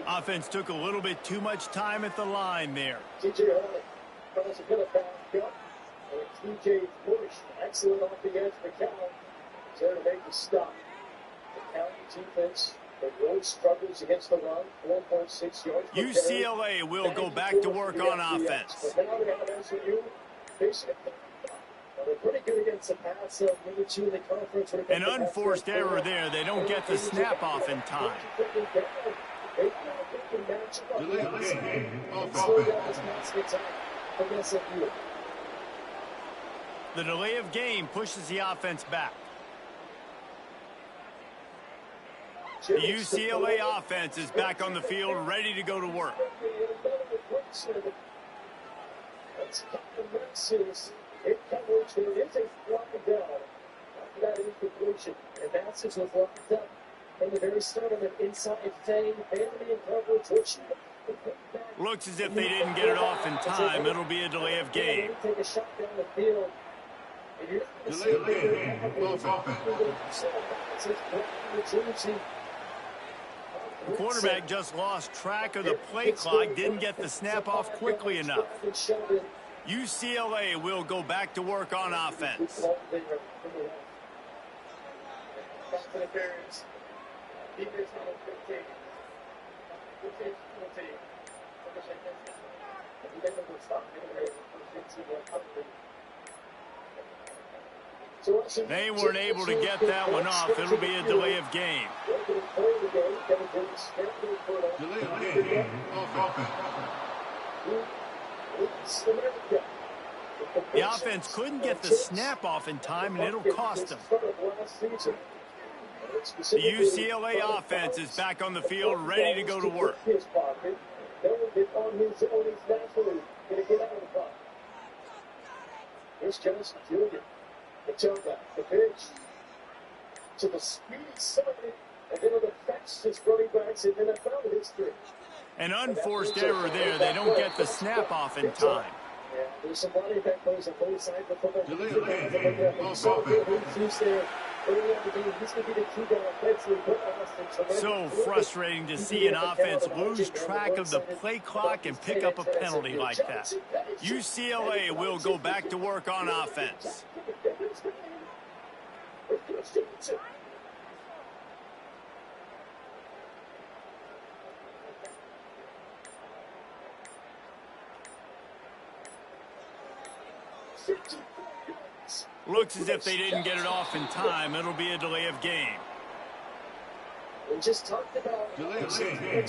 Offense took a little bit too much time at the line there. TJ calls a bit of back up. And TJ push, excellent off the edge for Cal. There to make the stop. The Cal defense, the road struggles against the run, 4.6 yards. UCLA will go back to work on offense. They're pretty good against the pass. Number 2 in the conference. An unforced error there. They don't get the snap off in time. The delay of game pushes the offense back. The UCLA offense is back on the field, ready to go to work. In coverage, there is a fly down after that incompletion. And Masters was locked up from the very start of an inside fade, barely in coverage. Looks as if they didn't get it off in time. It'll be a delay of game. Take a shot down the field. Delay of game. The quarterback just lost track of the play clock, didn't get the snap off quickly enough. UCLA will go back to work on offense. They weren't able to get that one off. It'll be a delay of game. Delay of game. Offense. The offense couldn't get the snap off in time, and it'll cost them. The UCLA offense is back on the field, ready to go to work. Here's Johnson Jr. The tailback, the pitch to the speedy side, and then the fastest running backs in NFL history. An unforced error there. They don't get the snap off in time. Yeah, there's some running back plays on both sides of the football. early on the game. He's going to be the key guy offensively. So frustrating to see an offense lose track of the play clock and pick up a penalty like that. UCLA will go back to work on offense. Looks as if they didn't get it off in time. It'll be a delay of game. We just talked about delay of game.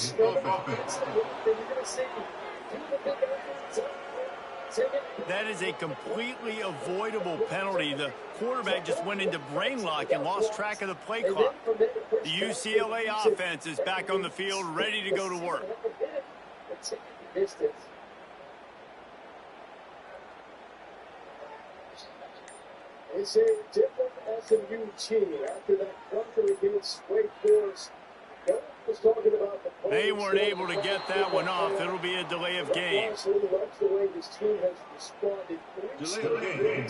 That is a completely avoidable penalty. The quarterback just went into brain lock and lost track of the play clock. The UCLA offense is back on the field, ready to go to work. It's a different SMU team after that clunker against Wake Forest. Was talking about the they weren't able to get that one off. It'll be a delay of game. The way this team has responded. Delay of game.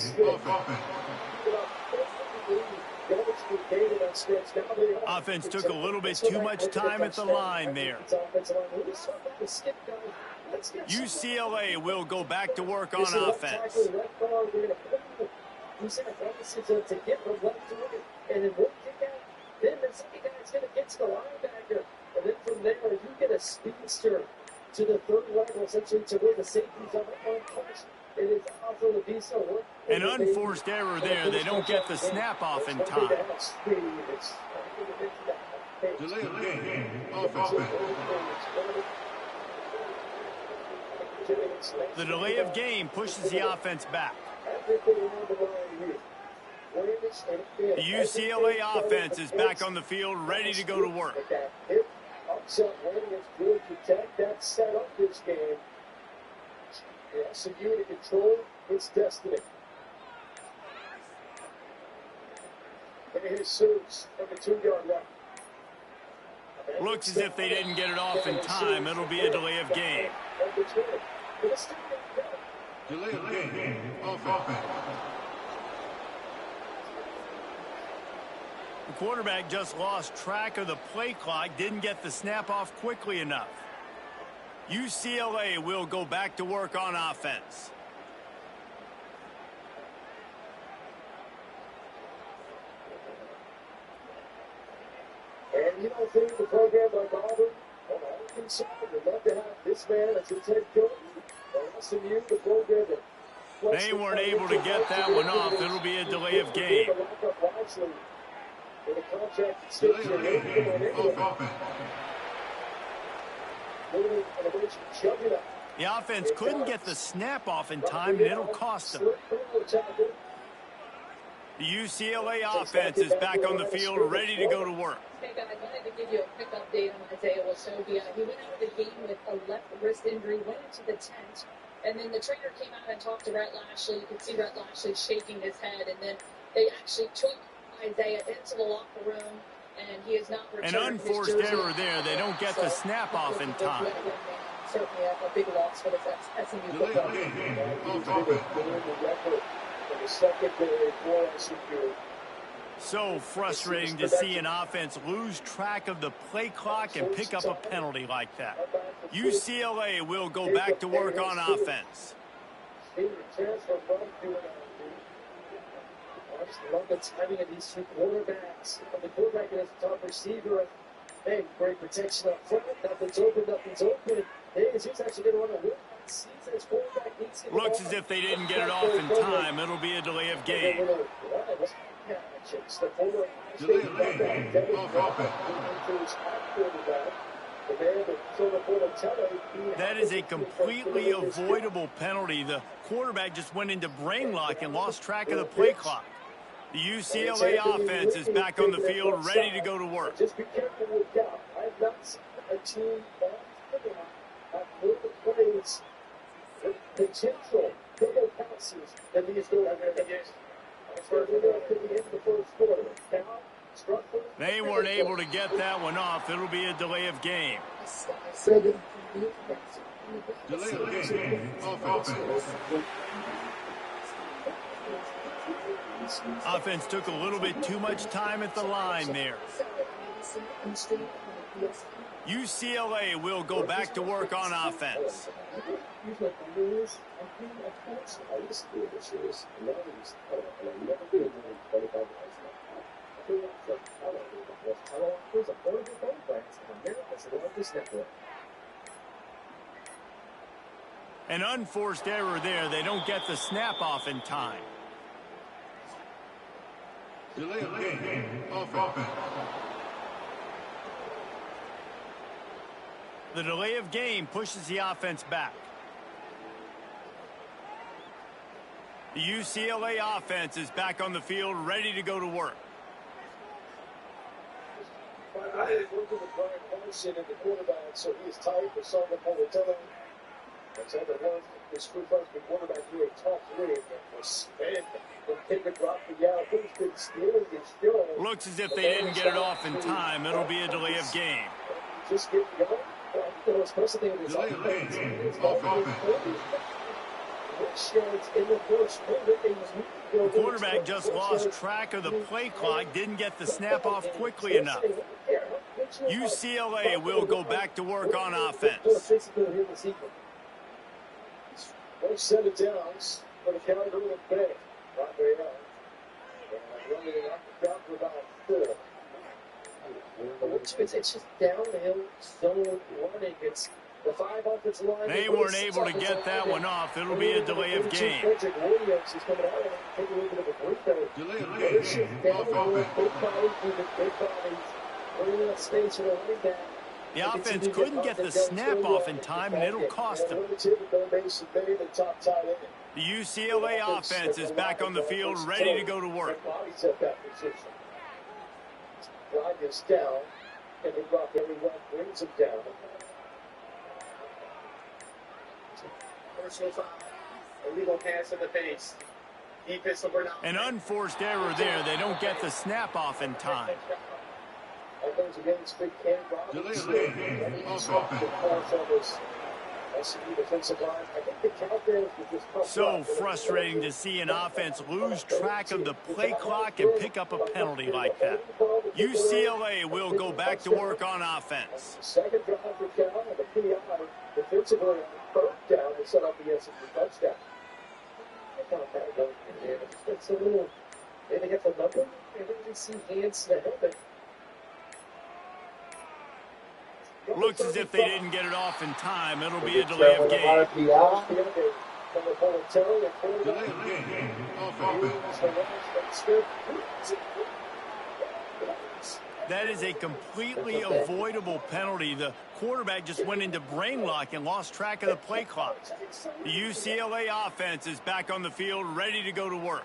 Offense took a little bit too much time at the line there. UCLA will go back to work on offense. To get from left to right, and then one kick out, then the second guy's going to get to the linebacker, and then from there you get a speedster to the third level, essentially to where the safeties are untouched. It is also the visa work. An unforced error there. They don't get the snap off in time. Delay of game. Offense. The delay of game pushes the offense back. The UCLA offense is back on the field, ready to go to work. That set up this game. SMU to control its destiny. And here's Suits from the 2-yard line. Looks as if they didn't get it off in time. It'll be a delay of game. Delay of game. Offense. The quarterback just lost track of the play clock, didn't get the snap off quickly enough. UCLA will go back to work on offense. And you know, through the program like Auburn, on Arkansas, we'd love to have this man as your head coach. SMU, the program that they weren't able to get that one off. It'll be a delay of game. The offense couldn't get the snap off in time, and it'll cost them. The UCLA offense is back on the field, ready to go to work. Hey guys, I wanted to give you a quick update on Isaiah Wasovia. He went out of the game with a left wrist injury, went into the tent, and then the trainer came out and talked to Rhett Lashley. You could see Rhett Lashley shaking his head, and then they actually took Isaiah into the locker room, and he is not returned. An unforced error there. They don't get the snap off in time. Certainly a big loss for the SMU football team. So frustrating to see an offense lose track of the play clock and pick up a penalty like that. UCLA will go back to work on offense. I just love the timing of these two quarterbacks. The quarterback is the top receiver. Hey, great protection up front. Nothing's open, nothing's open. Hey, he's actually going to run a win. Looks as if they didn't get it off in time. It'll be a delay of game. Delay of game. That is a completely avoidable penalty. The quarterback just went into brain lock and lost track of the play clock. The UCLA offense is back on the field, ready to go to work. Just be careful with that. I've not seen a team have more plays with potential double passes than these two have ever used. They weren't able to get that one off. It'll be a delay of game. Delay of game. Offense. Offense took a little bit too much time at the line there. UCLA will go back to work on offense. An unforced error there. They don't get the snap off in time. Delay of game. Offense. The delay of game pushes the offense back. The UCLA offense is back on the field, ready to go to work. I is looking at Brian Harrison in the quarterback, so he is tight for Sandra Politello. That's all that was. This true freshman quarterback here at top three will spin and kick and drop the out. Who's been stealing his show? Looks as if they didn't get it off in time. It'll be a delay of game. Just get going. Well, it's supposed to be in his offense. The quarterback just lost track of the play clock, didn't get the snap off quickly enough. UCLA will go back to work on offense. One set of downs for the counter to the bank. Right way out. And running it up the down for about 4. It's just downhill zone running. It's the 5 offensive line. They weren't able to get that one off. It'll be a delay of game. Delay of game. The offense couldn't get the snap off in time, and it'll cost them. The UCLA offense is back on the field, ready to go to work. Drive this down, and the drop everyone brings him down. Personal foul. Illegal pass in the face. Defense number 9. An unforced error there. They don't get the snap off in time. Delay of game. Offense. So frustrating to see an offense lose track of the play clock and pick up a penalty like that. UCLA will go back to work on offense. Second drive for Cal, and the PI defensively on third down to set up the SMU touchdown. It's a little, maybe get the number, and then you see hands in the helmet. Looks as if they didn't get it off in time. It'll be a delay of game. Delay of game. Offense. That is a completely avoidable penalty. The quarterback just went into brain lock and lost track of the play clock. The UCLA offense is back on the field, ready to go to work.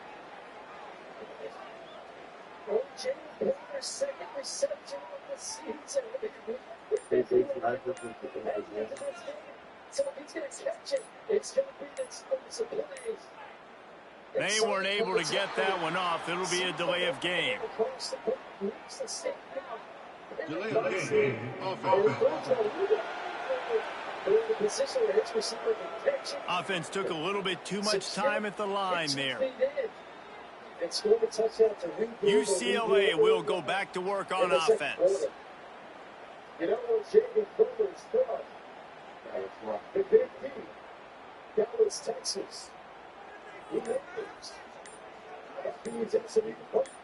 Second reception of the season. They weren't able to get that one off. It'll be a delay of game. Delay of game. Offense took a little bit too much time at the line there. UCLA will go back to work on offense. You know what Jacob Butler's from? The Big D, Dallas, Texas. He knows. He's absolutely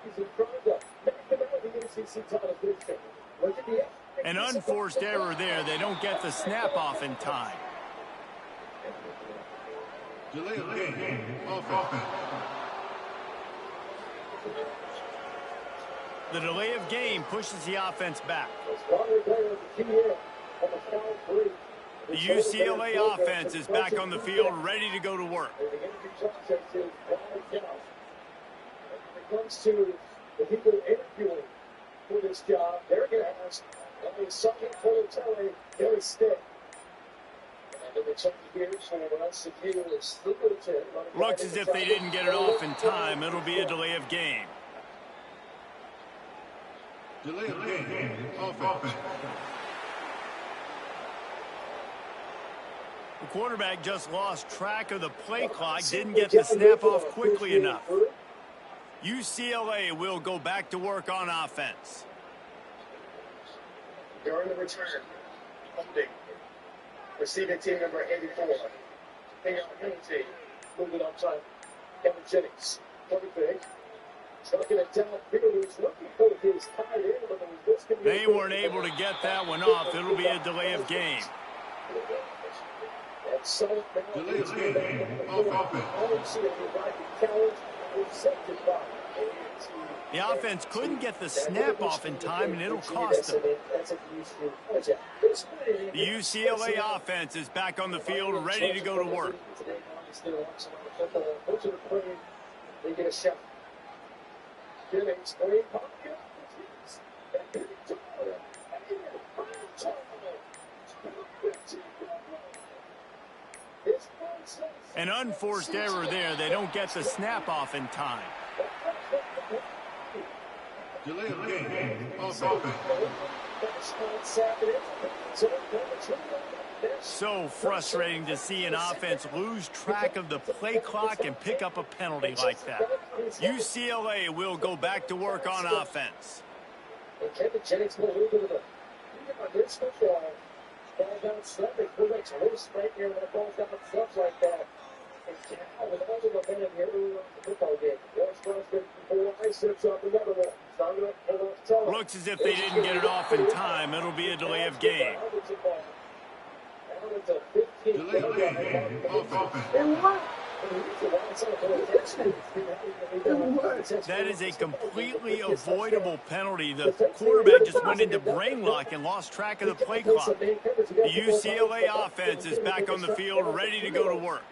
he's in front of them. Make them out of the ACC title picture. Look at the an unforced error there. They don't get the snap off in time. Delay of game. Offense. The delay of game pushes the offense back. The UCLA offense is back on the field, ready to go to work. When it comes to the people interviewing for this job, they're going to ask, Sonny Politelli, Gary Stick. And the check here for us, looks as if they didn't get it off in time. It'll be a delay of game. Delay of game. Offense. The quarterback just lost track of the play clock, didn't get the snap off quickly enough. UCLA will go back to work on offense. During the return, holding. Receiving team number 84. Hang on, penalty. Moving it outside. Kevin Jennings. Play big. Trucking it downfield. He's looking for his tight end. They weren't able to get that one off. It'll be a delay of game. Delay of game. The offense couldn't get the snap off in time, and it'll cost them. The UCLA offense is back on the field, ready to go to work. They get a shot. An unforced error there. They don't get the snap off in time. Delay of game. Offense. So frustrating to see an offense lose track of the play clock and pick up a penalty like that. UCLA will go back to work on offense. Kevin Jennings will move with it. This football. Ball down stuff. It makes worse right here when it falls down stuff like that. And Cal with all the momentum here early on the football game. Watch Frostman before I sets up another one. Looks as if they didn't get it off in time. It'll be a delay of game. Delay of game. Offense. That is a completely avoidable penalty. The quarterback just went into brain lock and lost track of the play clock. The UCLA offense is back on the field, ready to go to work.